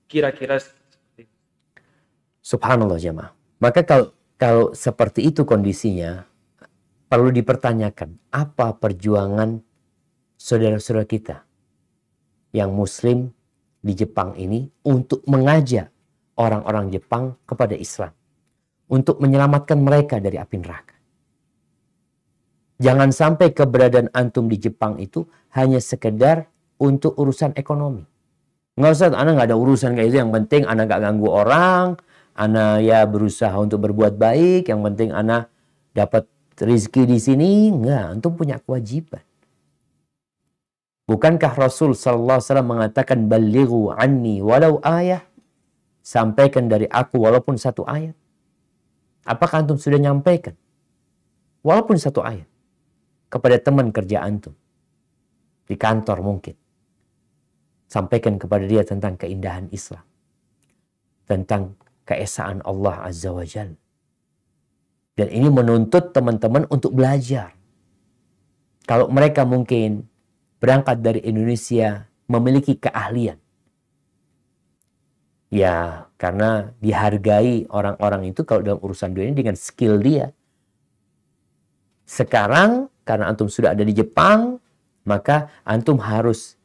Kira-kira seperti itu. Subhanallah jemaah. Maka kalau seperti itu kondisinya, perlu dipertanyakan apa perjuangan saudara-saudara kita yang Muslim di Jepang ini untuk mengajak orang-orang Jepang kepada Islam, untuk menyelamatkan mereka dari api neraka. Jangan sampai keberadaan antum di Jepang itu hanya sekedar untuk urusan ekonomi. Nggak usah, Ana nggak ada urusan kayak itu. Yang penting Ana nggak ganggu orang, Ana ya berusaha untuk berbuat baik. Yang penting Ana dapat rezeki di sini. Nggak, antum punya kewajiban. Bukankah Rasul sallallahu alaihi wasallam mengatakan balighu anni walau ayah? Sampaikan dari aku walaupun satu ayat. Apakah antum sudah nyampaikan? Walaupun satu ayat. Kepada teman kerja antum. Di kantor mungkin. Sampaikan kepada dia tentang keindahan Islam. Tentang keesaan Allah Azza wa Jalla. Dan ini menuntut teman-teman untuk belajar. Kalau mereka mungkin berangkat dari Indonesia memiliki keahlian. Ya, karena dihargai orang-orang itu kalau dalam urusan dunia dengan skill dia. Sekarang, karena antum sudah ada di Jepang, maka antum harus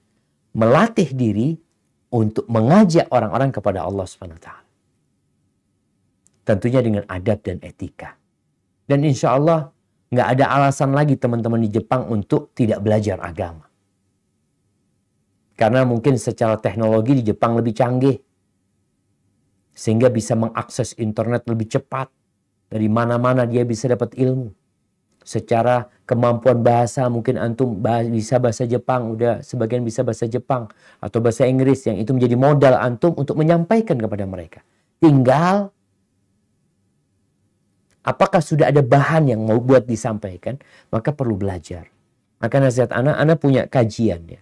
melatih diri untuk mengajak orang-orang kepada Allah SWT. Tentunya dengan adab dan etika. Dan insya Allah, nggak ada alasan lagi teman-teman di Jepang untuk tidak belajar agama. Karena mungkin secara teknologi di Jepang lebih canggih. Sehingga bisa mengakses internet lebih cepat. Dari mana-mana dia bisa dapat ilmu. Secara kemampuan bahasa mungkin antum bisa bahasa Jepang. Udah sebagian bisa bahasa Jepang. Atau bahasa Inggris yang itu menjadi modal antum untuk menyampaikan kepada mereka. Tinggal apakah sudah ada bahan yang mau buat disampaikan? Maka perlu belajar. Maka nasihat anak punya kajian ya.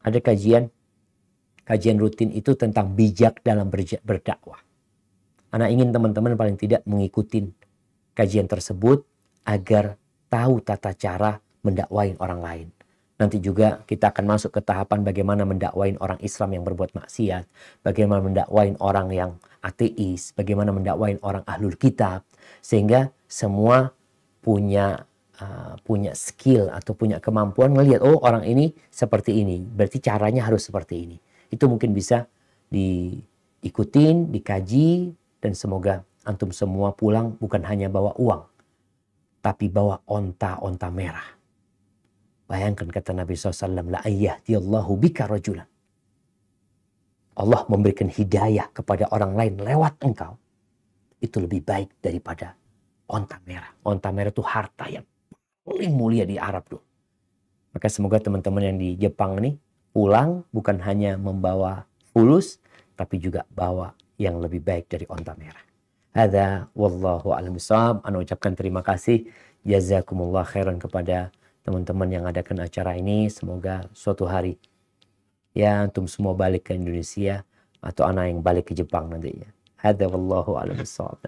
Ada kajian rutin itu tentang bijak dalam berdakwah. Anak ingin teman-teman paling tidak mengikuti kajian tersebut agar tahu tata cara mendakwain orang lain. Nanti juga kita akan masuk ke tahapan bagaimana mendakwain orang Islam yang berbuat maksiat, bagaimana mendakwain orang yang ateis, bagaimana mendakwain orang ahlul kitab, sehingga semua punya skill atau punya kemampuan melihat, oh orang ini seperti ini, berarti caranya harus seperti ini. Itu mungkin bisa diikutin, dikaji, dan semoga antum semua pulang bukan hanya bawa uang, tapi bawa onta-onta merah. Bayangkan kata Nabi SAW, la ayyahdiyallahu bika rajulan. Allah memberikan hidayah kepada orang lain lewat engkau. Itu lebih baik daripada onta merah. Onta merah itu harta yang paling mulia di Arab tuh. Maka semoga teman-teman yang di Jepang ini pulang bukan hanya membawa fulus, tapi juga bawa yang lebih baik dari onta merah. Hadza wallahu a'lam bishawab. Ana ucapkan terima kasih, jazakumullah khairan kepada teman-teman yang adakan acara ini. Semoga suatu hari ya antum semua balik ke Indonesia atau anak yang balik ke Jepang nantinya. Hadza wallahu a'lam bishawab.